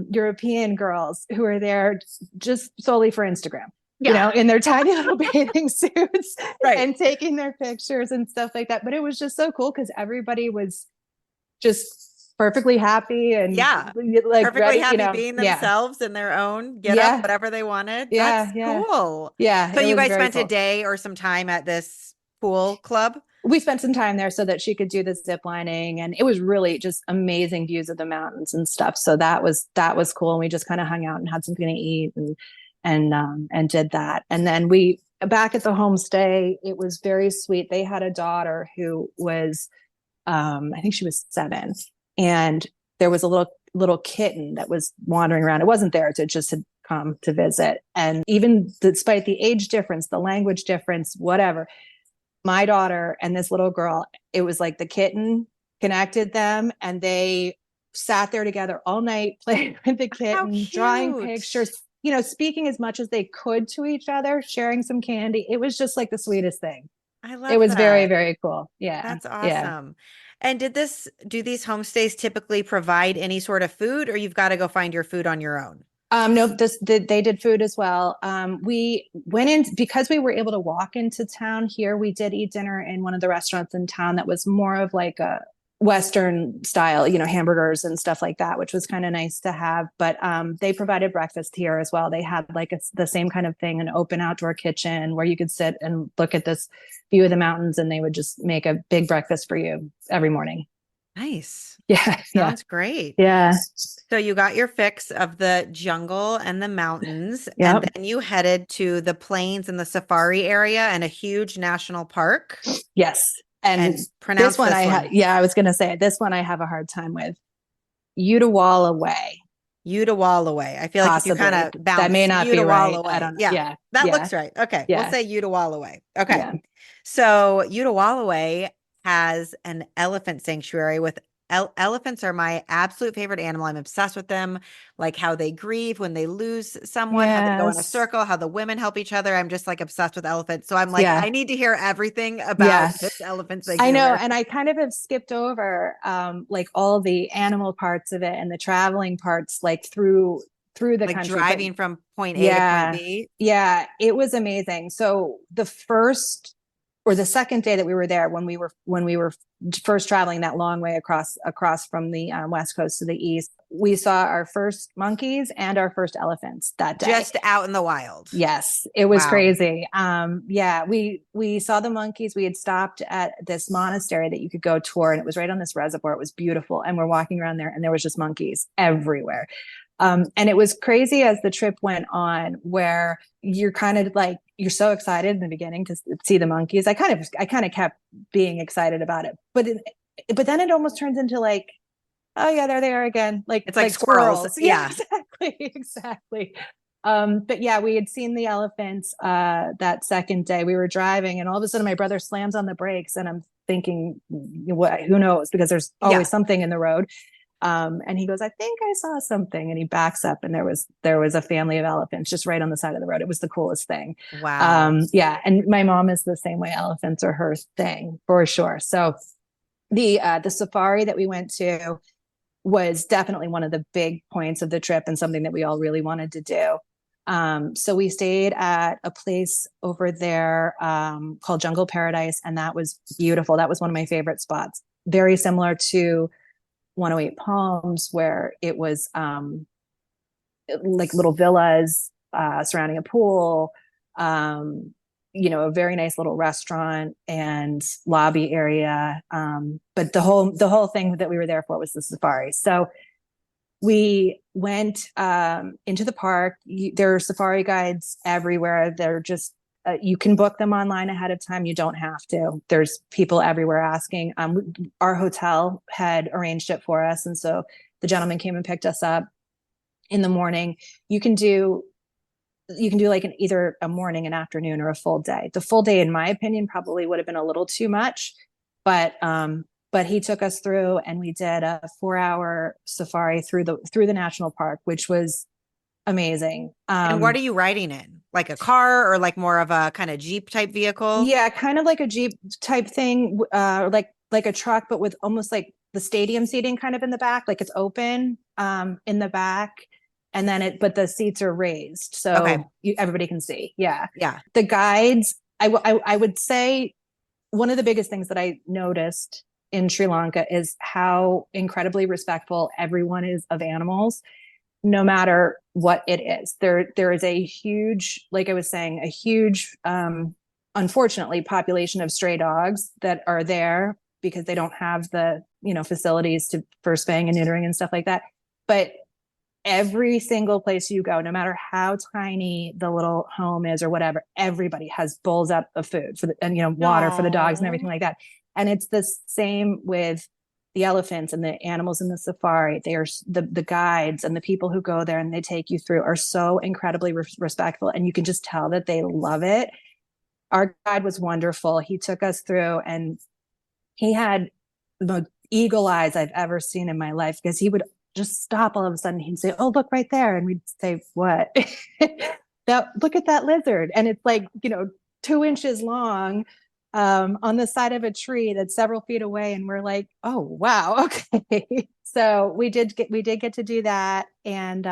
European girls who are there just solely for Instagram. Yeah. In their tiny little bathing suits, right, and taking their pictures and stuff like that. But it was just so cool because everybody was just perfectly happy and like perfectly ready, happy being themselves in their own get up, whatever they wanted. Yeah. That's cool. Yeah. So It you was guys very spent a cool. day or some time at this pool club? We spent some time there so that she could do the zip lining, and it was really just amazing views of the mountains and stuff. So that was cool. And we just kind of hung out and had something to eat and did that. And then we back at the homestay, it was very sweet. They had a daughter who was I think she was 7, and there was a little kitten that was wandering around. It wasn't there, it just had come to visit. And even despite the age difference, the language difference, whatever, my daughter and this little girl, it was like the kitten connected them, and they sat there together all night playing with the How kitten, drawing cute. pictures, speaking as much as they could to each other, sharing some candy. It was just like the sweetest thing. I It love was very, that. very cool. Yeah. That's Yeah. awesome. And do these homestays typically provide any sort of food, or you've got to go find your food on your own? No, they did food as well. We went in because we were able to walk into town here. We did eat dinner in one of the restaurants in town that was more of like a Western style, hamburgers and stuff like that, which was kind of nice to have. But they provided breakfast here as well. They had like the same kind of thing, an open outdoor kitchen where you could sit and look at this view of the mountains, and they would just make a big breakfast for you every morning. Nice. Yeah, yeah, Sounds great. yeah, So you got your fix of the jungle and the mountains, and yep. then you headed to the plains and the safari area and a huge national park. Yes. And And this pronounce one this one. I was going to say this one I have a hard time with. Utawala Way, Utawala. I feel like if you kind possibly. of That may bounce not be right. I Utawala. don't know. Yeah, Yeah. that Yeah. looks right. Okay, we'll Yeah. say Utawala. Okay. Yeah. So Utawala has an elephant sanctuary with elephants are my absolute favorite animal. I'm obsessed with them, like how they grieve when they lose someone, how they go in a Yes. circle, how the women help each other. I'm just like obsessed with elephants. So I'm like, Yeah. I need to hear everything about Yeah. this elephant I know. sanctuary. And I kind of have skipped over like all the animal parts of it and the traveling parts, like through the Like country. But driving from point A to point yeah, B. yeah, it was amazing. So the first or the second day that we were there, when we were first traveling that long way across from the west coast to the east, we saw our first monkeys and our first elephants that day. Just out in the wild. Yes, it was Wow. crazy. Yeah, we saw the monkeys. We had stopped at this monastery that you could go tour, and it was right on this reservoir. It was beautiful, and we're walking around there, and there was just monkeys everywhere. And it was crazy as the trip went on, where you're kind of like you're so excited in the beginning to see the monkeys. I kind of kept being excited about it, but then it almost turns into like, oh yeah, there they are again, It's like like squirrels. squirrels. Yeah, Yeah. exactly, exactly. But yeah, we had seen the elephants that second day. We were driving, and all of a sudden, my brother slams on the brakes, and I'm thinking, what? Who knows? Because there's Yeah. always something in the road. And he goes, I think I saw something. And he backs up, and there was a family of elephants just right on the side of the road. It was the coolest thing. Wow. Yeah. And my mom is the same way. Elephants are her thing for sure. So the safari that we went to was definitely one of the big points of the trip and something that we all really wanted to do. So we stayed at a place over there called Jungle Paradise, and that was beautiful. That was one of my favorite spots. Very similar to 108 Palms, where it was like little villas surrounding a pool, a very nice little restaurant and lobby area. But the whole thing that we were there for was the safari. So we went into the park. There are safari guides everywhere. They're just you can book them online ahead of time. You don't have to. There's people everywhere asking. Our hotel had arranged it for us, and so the gentleman came and picked us up in the morning. You can do like either a morning, an afternoon, or a full day. The full day, in my opinion, probably would have been a little too much, but he took us through, and we did a 4-hour safari through the national park, which was amazing. And what are you riding in? Like a car or like more of a kind of Jeep type vehicle? Yeah, kind of like a Jeep type thing, like a truck, but with almost like the stadium seating kind of in the back, like it's open in the back, and then but the seats are raised Okay. so everybody can see. Yeah, Yeah. the guides. I would say one of the biggest things that I noticed in Sri Lanka is how incredibly respectful everyone is of animals, no matter what it is. There is a huge, like I was saying, a huge, unfortunately, population of stray dogs that are there because they don't have the facilities for spaying and neutering and stuff like that. But every single place you go, no matter how tiny the little home is or whatever, everybody has bowls out of food and water for the dogs and everything No. like that. And it's the same with the elephants and the animals in the safari. They are the guides and the people who go there and they take you through are so incredibly respectful, and you can just tell that they love it. Our guide was wonderful. He took us through, and he had the eagle eyes I've ever seen in my life, because he would just stop all of a sudden. He'd say, "Oh, look right there," and we'd say, "What?" That, look at that lizard, and it's like, 2 inches long, on the side of a tree that's several feet away, and we're like, "Oh, wow, okay." So we did get to do that, and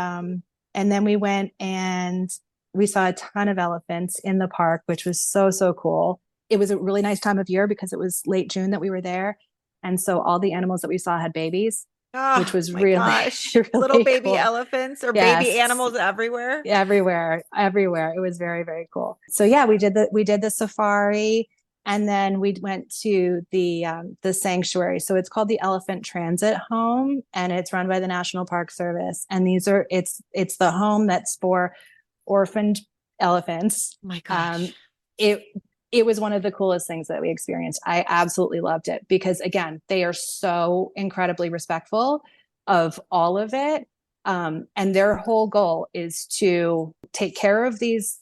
then we went and we saw a ton of elephants in the park, which was so cool. It was a really nice time of year because it was late June that we were there, and so all the animals that we saw had babies, which Oh was my really gosh. Little really baby cool. elephants or baby Yes, animals everywhere. everywhere. It was very cool. So yeah, we did the safari, and then we went to the sanctuary. So it's called the Elephant Transit Home, and it's run by the National Park Service. And it's the home that's for orphaned elephants. My Um, gosh. it it was one of the coolest things that we experienced. I absolutely loved it because, again, they are so incredibly respectful of all of it. And their whole goal is to take care of these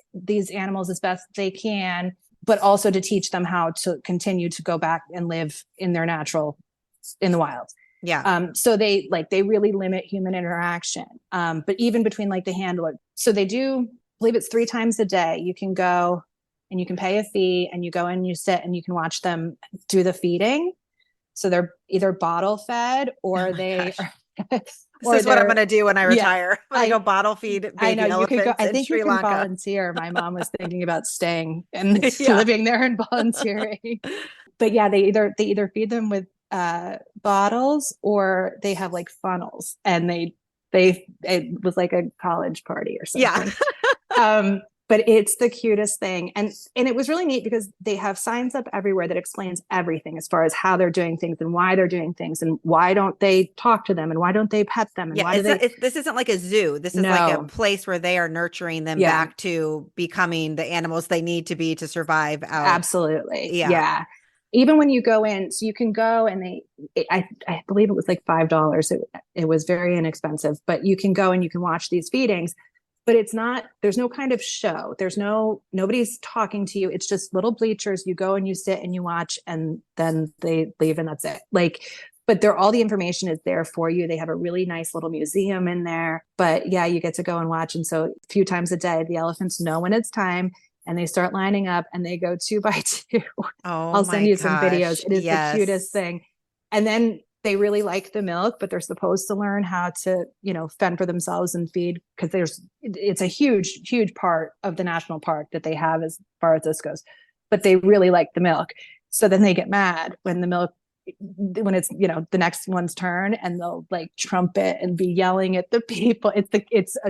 animals as best they can, but also to teach them how to continue to go back and live in their natural, in the wild. Yeah. So they really limit human interaction. But even between like the handler, so they do, I believe it's 3 times a day. You can go and you can pay a fee, and you go and you sit and you can watch them do the feeding. So they're either bottle fed, Oh or my they gosh. are, This or is what I'm going they're, to do when I yeah, retire. I'm going to go I, bottle feed I know baby you could go. elephants I in think you Sri can Lanka. volunteer. My mom was thinking about staying and Yeah. living there and volunteering. But yeah, they either feed them with bottles, or they have like funnels, and they it was like a college party or Yeah. something. Um, but it's the cutest thing, and it was really neat because they have signs up everywhere that explains everything as far as how they're doing things and why they're doing things and why don't they talk to them and why don't they pet them and Yeah, why do it's not, they. this isn't like a zoo. This is like a No, place where they are nurturing them yeah, back to becoming the animals they need to be to survive out. absolutely. Yeah. Yeah. Even when you go in, so you can go and I believe it was like $5. It was very inexpensive, but you can go and you can watch these feedings, but it's not, there's no kind of show. Nobody's talking to you. It's just little bleachers. You go and you sit and you watch, and then they leave, and that's it. Like, but all the information is there for you. They have a really nice little museum in there, but yeah, you get to go and watch. And so a few times a day, the elephants know when it's time, and they start lining up and they go two by two. Oh I'll send my you some videos. gosh. It is the cutest Yes. thing. And then they really like the milk, but they're supposed to learn how to, fend for themselves and feed, because it's a huge part of the national park that they have as far as this goes. But they really like the milk. So then they get mad when it's the next one's turn, and they'll like trumpet and be yelling at the people. It's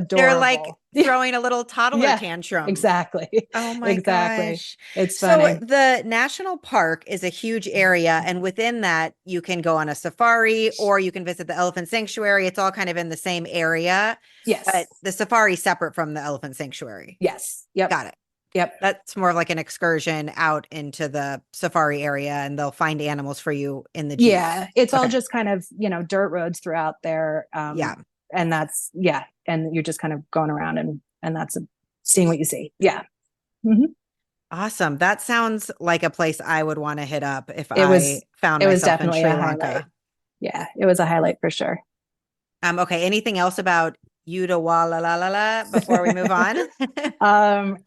They're like adorable. throwing a little toddler Yeah, tantrum. exactly. Oh my Exactly. gosh. It's So funny. the national park is a huge area, and within that, you can go on a safari or you can visit the elephant sanctuary. It's all kind of in the same area, but Yes. the safari is separate from the elephant sanctuary. Yes. Yep. Got it. Yep. That's more of like an excursion out into the safari area, and they'll find animals for you in the Jeep. Yeah. It's all Okay. just kind of, dirt roads throughout there. Yeah. And that's, yeah. And you're just kind of going around, and that's seeing what you see. Yeah. hmm Awesome. That sounds like a place I would want to hit up if It I was, found it was myself in definitely Sri a highlight. Lanka. Yeah. It was a highlight for sure. Okay. Anything else about Uta before we move on?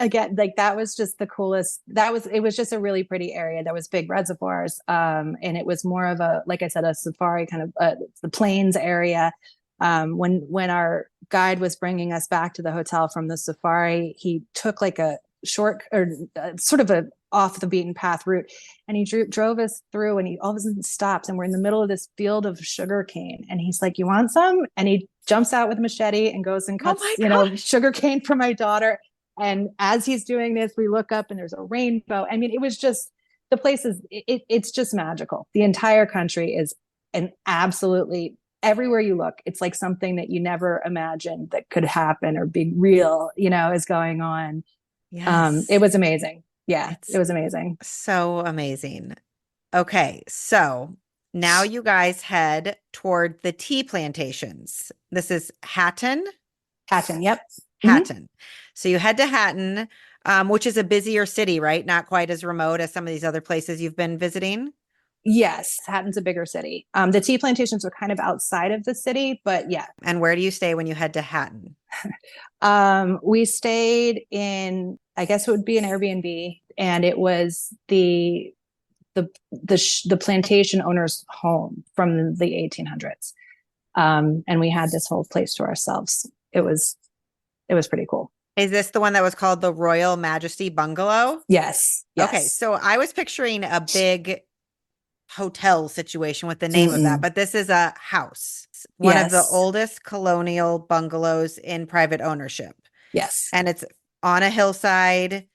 Again, like that was just the coolest. It was just a really pretty area. There was big reservoirs, and it was more of a, like I said, a safari kind of, the plains area. When our guide was bringing us back to the hotel from the safari, he took like a short, or sort of a off the beaten path route, and he drove us through, and he all of a sudden stops, and we're in the middle of this field of sugar cane, and he's like, "You want some?" And he jumps out with a machete and goes and Oh cuts, my gosh. sugar cane for my daughter. And as he's doing this, we look up and there's a rainbow. I mean, it was just, the place is, it's just magical. The entire country is an absolutely, everywhere you look, it's like something that you never imagined that could happen or be real, is going on. It Yes. was amazing. Yeah, it It's was amazing. so amazing. Okay. So now you guys head toward the tea plantations. This is Hatton. Hatton, yep. Mm-hmm. Hatton. So you head to Hatton, which is a busier city, right? Not quite as remote as some of these other places you've been visiting. Yes, Hatton's a bigger city. The tea plantations were kind of outside of the city, but yeah. And where do you stay when you head to Hatton? We stayed in, I guess it would be an Airbnb, and it was the plantation owner's home from the 1800s. And we had this whole place to ourselves. It was pretty cool. Is this the one that was called the Royal Majesty Bungalow? Yes, Okay, yes. so I was picturing a big hotel situation with the name of that, Mm-mm. but this is a house, one of the Yes, oldest colonial bungalows in private ownership. yes, And it's on a hillside,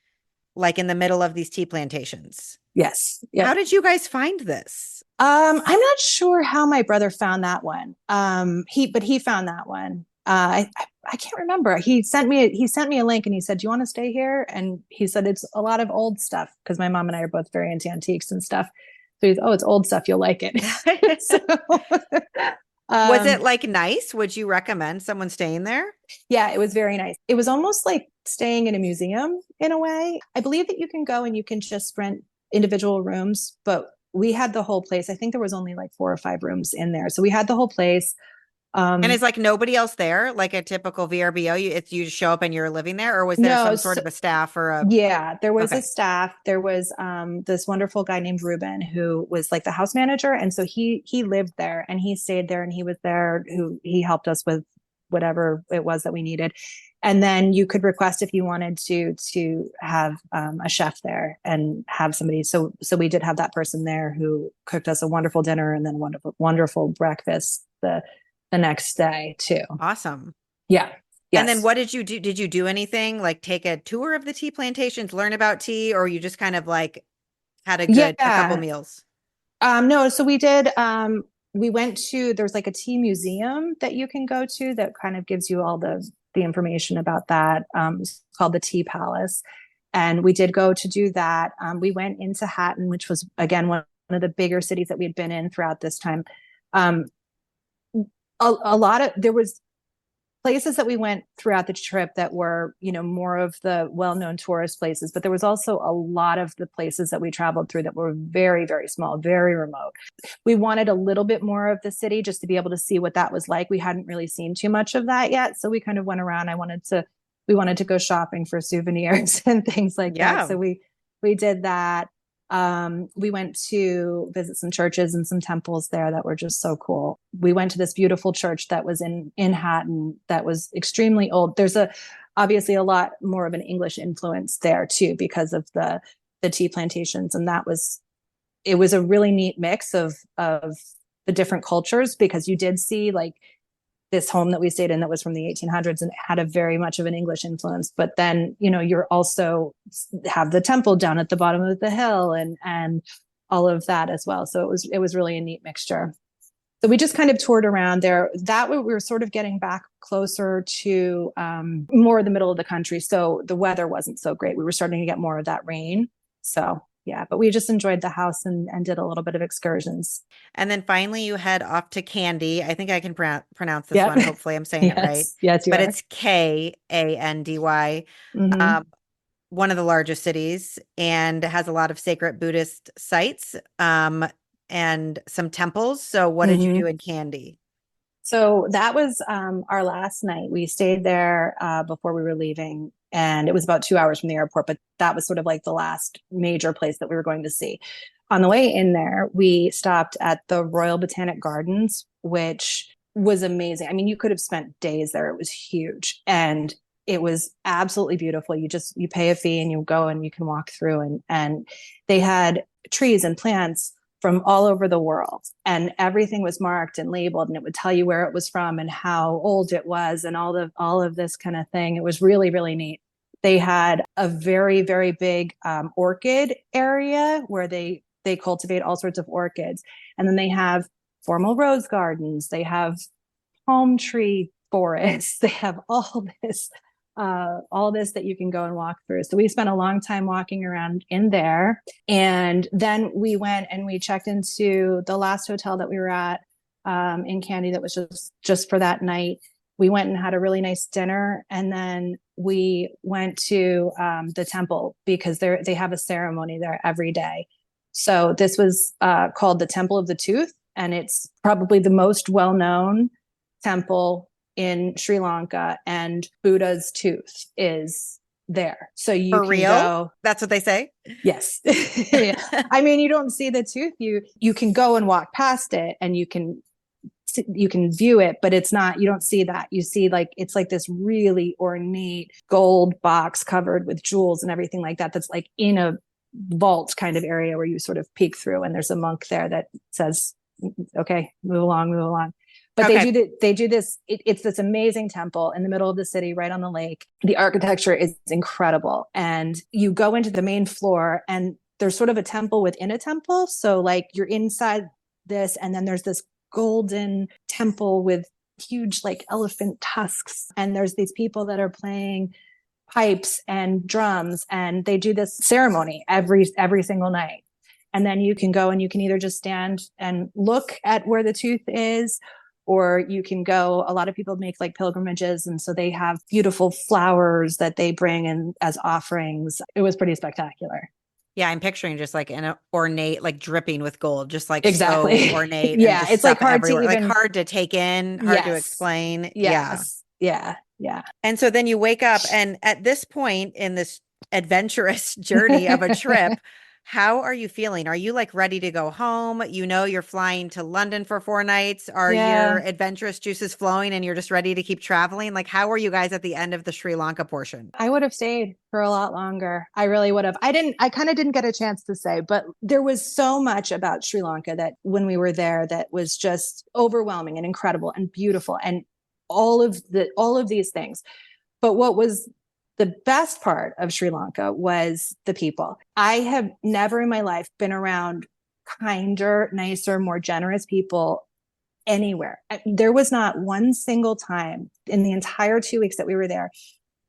like in the middle of these tea plantations. yes. How Yep. did you guys find this? I'm not sure how my brother found that one. But he found that one. I can't remember. He sent me a link and he said, "Do you want to stay here?" And he said it's a lot of old stuff because my mom and I are both very into antiques and stuff. So he's, "Oh, it's old stuff. You'll like it." So, Was it um, like nice? Would you recommend someone staying there? yeah, it was very nice. It was almost like staying in a museum in a way. I believe that you can go and you can just rent individual rooms, but we had the whole place. I think there was only like 4 or 5 rooms in there. So we had the whole place. And Um, is like nobody else there, like a typical VRBO? It's you just show up and you're living there, or was there no, some sort so, of a staff or a? yeah, there was a Okay, staff. There was this wonderful guy named Ruben who was like the house manager, and so he lived there and he stayed there and he was there. Who he helped us with whatever it was that we needed, and then you could request if you wanted to have a chef there and have somebody. So we did have that person there who cooked us a wonderful dinner and then wonderful breakfast the next day too. awesome. Yeah. And then Yes. what did you do? Did you do anything like take a tour of the tea plantations, learn about tea, or you just kind of like had a couple Yeah. meals? No, so we did we went to there's like a tea museum that you can go to that kind of gives you all the information about that. It's called the Tea Palace. And we did go to do that. We went into Hatton, which was again one of the bigger cities that we had been in throughout this time. Um, a lot of there was places that we went throughout the trip that were, more of the well-known tourist places, but there was also a lot of the places that we traveled through that were very, very small, very remote. We wanted a little bit more of the city just to be able to see what that was like. We hadn't really seen too much of that yet, so we kind of went around. We wanted to go shopping for souvenirs and things like that. Yeah. So we did that. We went to visit some churches and some temples there that were just so cool. We went to this beautiful church that was in Hatton that was extremely old. There's obviously a lot more of an English influence there too because of the tea plantations, and it was a really neat mix of the different cultures because you did see like this home that we stayed in that was from the 1800s and it had a very much of an English influence. But then, you're also have the temple down at the bottom of the hill and all of that as well. So it was really a neat mixture. So we just kind of toured around there. That way we were sort of getting back closer to more the middle of the country. So the weather wasn't so great. We were starting to get more of that rain. So yeah, but we just enjoyed the house and did a little bit of excursions. And then finally you head off to Candy. I think I can pronounce this Yep. one. Hopefully I'm saying it right. Yes. Yes, you But are. it's Kandy. Mm-hmm. One of the largest cities and has a lot of sacred Buddhist sites and some temples. So what did you do Mm-hmm. in Candy? So that was our last night. We stayed there before we were leaving, and it was about 2 hours from the airport, but that was sort of like the last major place that we were going to see. On the way in there, we stopped at the Royal Botanic Gardens, which was amazing. I mean, you could have spent days there. It was huge and it was absolutely beautiful. You pay a fee and you go and you can walk through and they had trees and plants from all over the world and everything was marked and labeled and it would tell you where it was from and how old it was and all of this kind of thing. It was really, really neat. They had a very, very big orchid area where they cultivate all sorts of orchids. And then they have formal rose gardens. They have palm tree forests. They have all this that you can go and walk through. So we spent a long time walking around in there. And then we went and we checked into the last hotel that we were at in Candy that was just for that night. We went and had a really nice dinner. And then we went to the temple because they have a ceremony there every day. So this was called the Temple of the Tooth, and it's probably the most well-known temple in Sri Lanka. And Buddha's tooth is there, so you For can real? go. That's what they say? Yes. I mean, you don't see the tooth. You can go and walk past it, and you can view it, but it's not, you don't see that. You see, like, it's like this really ornate gold box covered with jewels and everything like that, that's like in a vault kind of area where you sort of peek through, and there's a monk there that says, okay, move along, move along. But Okay. they do this. It's this amazing temple in the middle of the city, right on the lake. The architecture is incredible, and you go into the main floor, and there's sort of a temple within a temple. So like you're inside this, and then there's this golden temple with huge like elephant tusks, and there's these people that are playing pipes and drums, and they do this ceremony every single night. And then you can go and you can either just stand and look at where the tooth is, or you can go. A lot of people make like pilgrimages, and so they have beautiful flowers that they bring in as offerings. It was pretty spectacular. Yeah, I'm picturing just like an ornate, like dripping with gold, just like so Exactly. ornate and Yeah, just it's stuff like hard to everywhere, like even. hard to take in, hard to Yes, explain. Yeah. yes, yeah, yeah. And so then you wake up, and at this point in this adventurous journey of a trip, how are you feeling? Are you like ready to go home? You know, you're flying to London for 4 nights. Are your Yeah, adventurous juices flowing and you're just ready to keep traveling? Like, how are you guys at the end of the Sri Lanka portion? I would have stayed for a lot longer. I really would have. I kind of didn't get a chance to say, but there was so much about Sri Lanka that when we were there that was just overwhelming and incredible and beautiful, and all of these things. But what was the best part of Sri Lanka was the people. I have never in my life been around kinder, nicer, more generous people anywhere. There was not one single time in the entire 2 weeks that we were there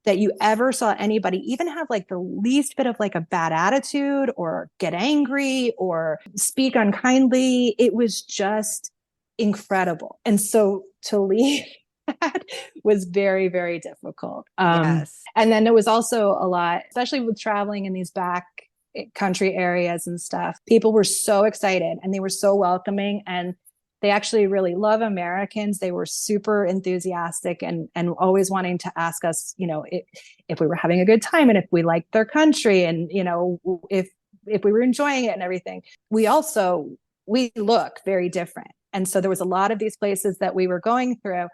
that you ever saw anybody even have like the least bit of like a bad attitude or get angry or speak unkindly. It was just incredible. And so to leave that was very, very difficult. Yes. And then it was also a lot, especially with traveling in these back country areas and stuff. People were so excited and they were so welcoming, and they actually really love Americans. They were super enthusiastic and always wanting to ask us, if we were having a good time and if we liked their country, and if we were enjoying it and everything. We look very different, and so there was a lot of these places that we were going through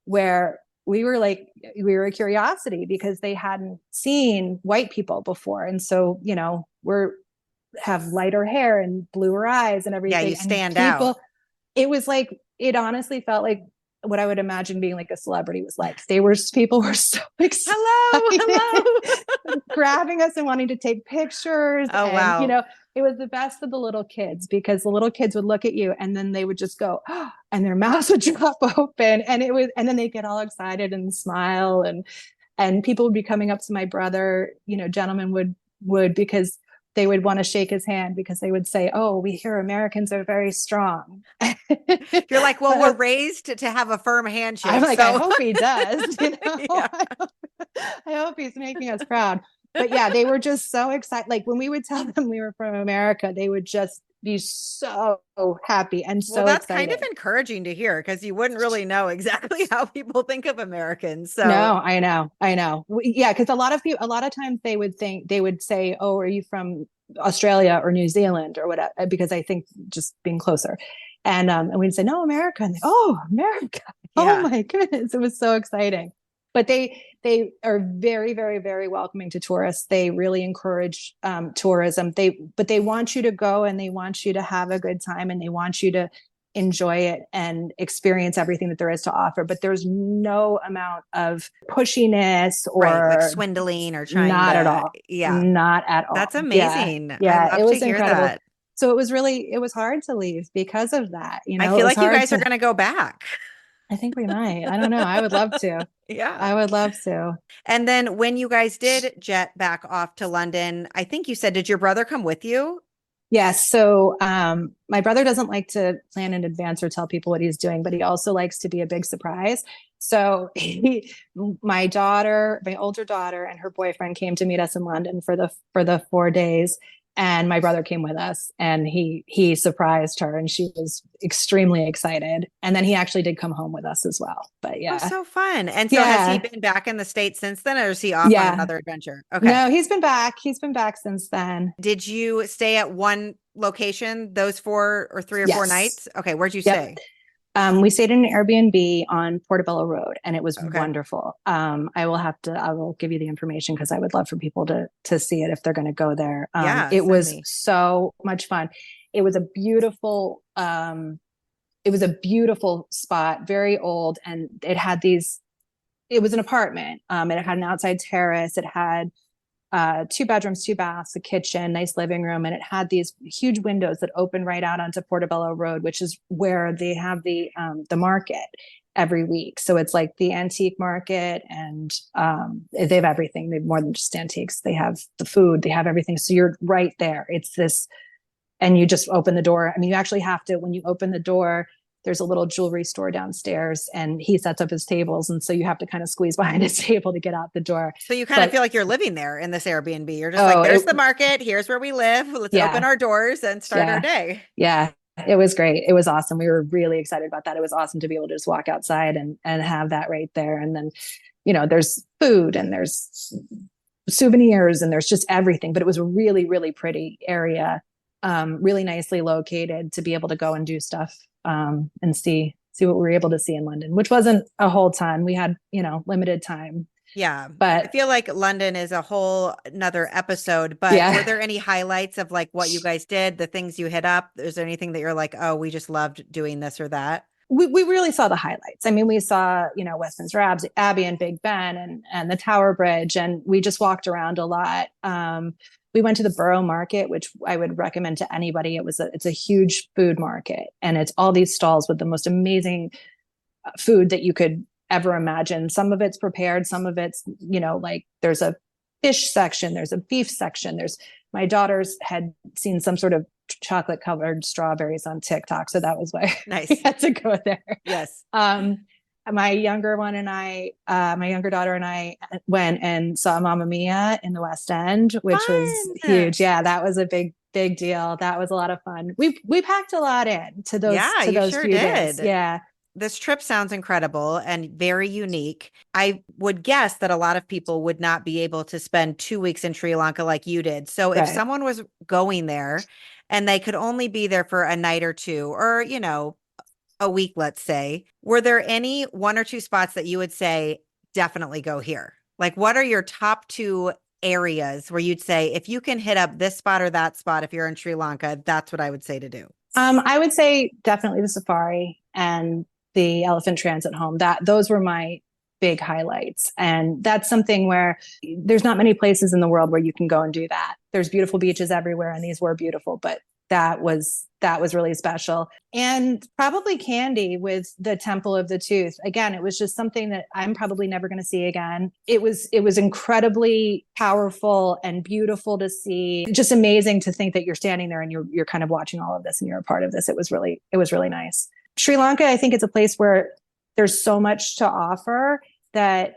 where we were a curiosity because they hadn't seen white people before, and so we're have lighter hair and bluer eyes and Yeah, everything, you and stand out. people, it was like, it honestly felt like what I would imagine being like a celebrity was like. People were so Hello, excited, hello. grabbing us and wanting to take pictures. Oh, And, wow. it was the best of the little kids, because the little kids would look at you and then they would just go, oh, and their mouths would drop open. And then they get all excited and smile. And people would be coming up to my brother, gentlemen would, because they would want to shake his hand because they would say, oh, we hear Americans are very strong. You're like, well, we're raised to have a firm handshake. I'm like, I So, hope he does. yeah. I hope he's making us proud. But yeah, they were just so excited. Like when we would tell them we were from America, they would just be so happy and Well, so that's kind of excited. encouraging to hear because you wouldn't really know exactly how people think of Americans. So, No, I know. Yeah, because a lot of times they would say, "Oh, are you from Australia or New Zealand or whatever?" Because I think just being closer, and we'd say, "No, America." And they, oh, America! Oh yeah. my goodness, it was so exciting. But they are very, very, very welcoming to tourists. They really encourage tourism. They want you to go and they want you to have a good time and they want you to enjoy it and experience everything that there is to offer. But there's no amount of pushiness Right. Like or swindling or trying not at to, all. yeah. Not at all. That's Yeah. amazing. I Yeah. love It to was hear incredible. that. So it was hard to leave because of that. I It feel was like you hard guys are to, going to go back. I think we might. I don't know. I would love to. Yeah. I would love to. And then when you guys did jet back off to London, I think you said, did your brother come with you? Yes. So my brother doesn't like to plan in advance or tell people what he's doing, but he also likes to be a big surprise. So my older daughter, and her boyfriend came to meet us in London for the 4 days, And my brother came with us, and he surprised her, and she was extremely excited. And then he actually did come home with us as well. But Oh, yeah. so fun. And so has he Yeah. been back in the States since then, or is he off on Yeah. another adventure? Okay. No, he's been back. He's been back since then. Did you stay at one location those 4 or 3 or 4 Yes. nights? Okay. Where'd you Yep. stay? We stayed in an Airbnb on Portobello Road, and it was Okay. wonderful. I will give you the information because I would love for people to see it if they're going to go there. Yeah. It Send was me. so much fun. It was a beautiful, it was a beautiful spot, very old, and it was an apartment. It had an outside terrace. It had 2 bedrooms, 2 baths, a kitchen, nice living room, and it had these huge windows that open right out onto Portobello Road, which is where they have the market every week. So it's like the antique market, and they have everything. They have more than just antiques. They have the food. They have everything. So you're right there. It's this, and you just open the door. I mean, you actually have to, when you open the door, there's a little jewelry store downstairs, and he sets up his tables. And so you have to kind of squeeze behind his table to get out the door. So you kind of But feel like you're living there in this Airbnb. You're just like, oh, there's the market. Here's where we live. Let's open yeah, our doors and start our yeah, day. yeah. It was great. It was awesome. We were really excited about that. It was awesome to be able to just walk outside and have that right there. And then, there's food and there's souvenirs and there's just everything. But it was a really, really pretty area, really nicely located to be able to go and do stuff, and see what we were able to see in London, which wasn't a whole ton. We had, limited time. Yeah. I But feel like London is a whole another episode, but were yeah, there any highlights of like what you guys did, the things you hit up? Is there anything that you're like, oh, we just loved doing this or that? we really saw the highlights. I mean, we saw, Westminster Abbey and Big Ben and the Tower Bridge, and we just walked around a lot. We went to the Borough Market, which I would recommend to anybody. It's a huge food market, and it's all these stalls with the most amazing food that you could ever imagine. Some of it's prepared, some of it's, like there's a fish section, there's a beef section. My daughters had seen some sort of chocolate covered strawberries on TikTok. So that was why we Nice. had to go there. Yes. My younger daughter and I went and saw Mamma Mia in the West End, which was Fun. huge. Yeah, that was a big deal. That was a lot of fun. We packed a lot in Yeah, to you those sure few days. did. Yeah. This trip sounds incredible and very unique. I would guess that a lot of people would not be able to spend 2 weeks in Sri Lanka like you did. So if Right. someone was going there and they could only be there for a night or two, or, a week, let's say, were there any 1 or 2 spots that you would say, definitely go here? Like, what are your top 2 areas where you'd say, if you can hit up this spot or that spot, if you're in Sri Lanka, that's what I would say to do? I would say definitely the safari and the elephant transit home. Those were my big highlights. And that's something where there's not many places in the world where you can go and do that. There's beautiful beaches everywhere, and these were beautiful, but that was really special. And probably Candy with the Temple of the Tooth. Again, it was just something that I'm probably never going to see again. It was incredibly powerful and beautiful to see. Just amazing to think that you're standing there and you're kind of watching all of this and you're a part of this. It was really nice. Sri Lanka, I think it's a place where there's so much to offer that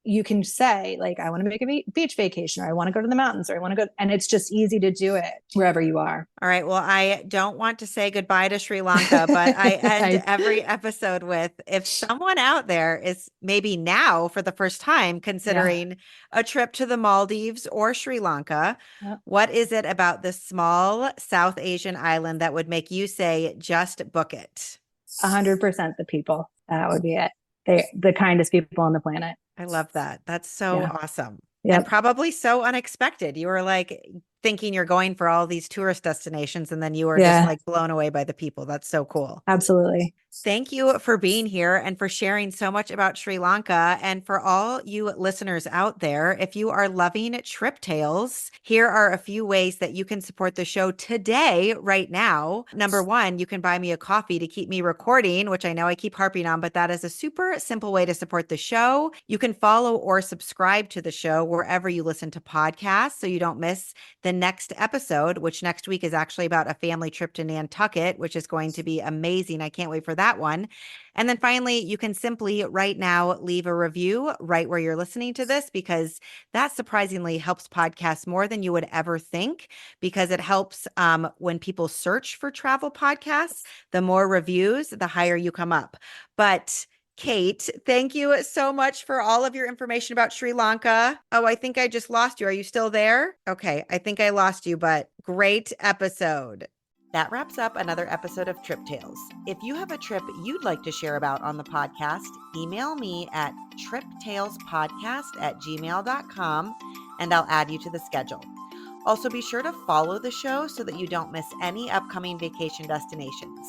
you can say, like, I want to make a beach vacation, or I want to go to the mountains, or I want to go, and it's just easy to do it wherever you are. All right. Well, I don't want to say goodbye to Sri Lanka, but I end every episode with, if someone out there is maybe now for the first time Yeah. considering a trip to the Maldives or Sri Lanka, Yeah. what is it about this small South Asian island that would make you say, just book it? 100% the people. That would be it. They're the kindest people on the planet. I love that. That's so Yeah. awesome. And Yep. probably so unexpected. You were like thinking you're going for all these tourist destinations, and then you were just Yeah. like blown away by the people. That's so cool. Absolutely. Thank you for being here and for sharing so much about Sri Lanka. And for all you listeners out there, if you are loving Trip Tales, here are a few ways that you can support the show today, right now. Number one, you can buy me a coffee to keep me recording, which I know I keep harping on, but that is a super simple way to support the show. You can follow or subscribe to the show wherever you listen to podcasts so you don't miss the the next episode, which next week is actually about a family trip to Nantucket, which is going to be amazing. I can't wait for that one. And then finally, you can simply right now leave a review right where you're listening to this, because that surprisingly helps podcasts more than you would ever think, because it helps when people search for travel podcasts, the more reviews, the higher you come up. But Kate, thank you so much for all of your information about Sri Lanka. Oh, I think I just lost you. Are you still there? Okay, I think I lost you, but great episode. That wraps up another episode of Trip Tales. If you have a trip you'd like to share about on the podcast, email me at triptalespodcast@gmail.com and I'll add you to the schedule. Also, be sure to follow the show so that you don't miss any upcoming vacation destinations.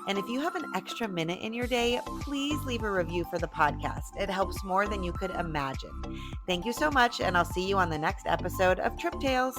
And if you have an extra minute in your day, please leave a review for the podcast. It helps more than you could imagine. Thank you so much, and I'll see you on the next episode of Trip Tales.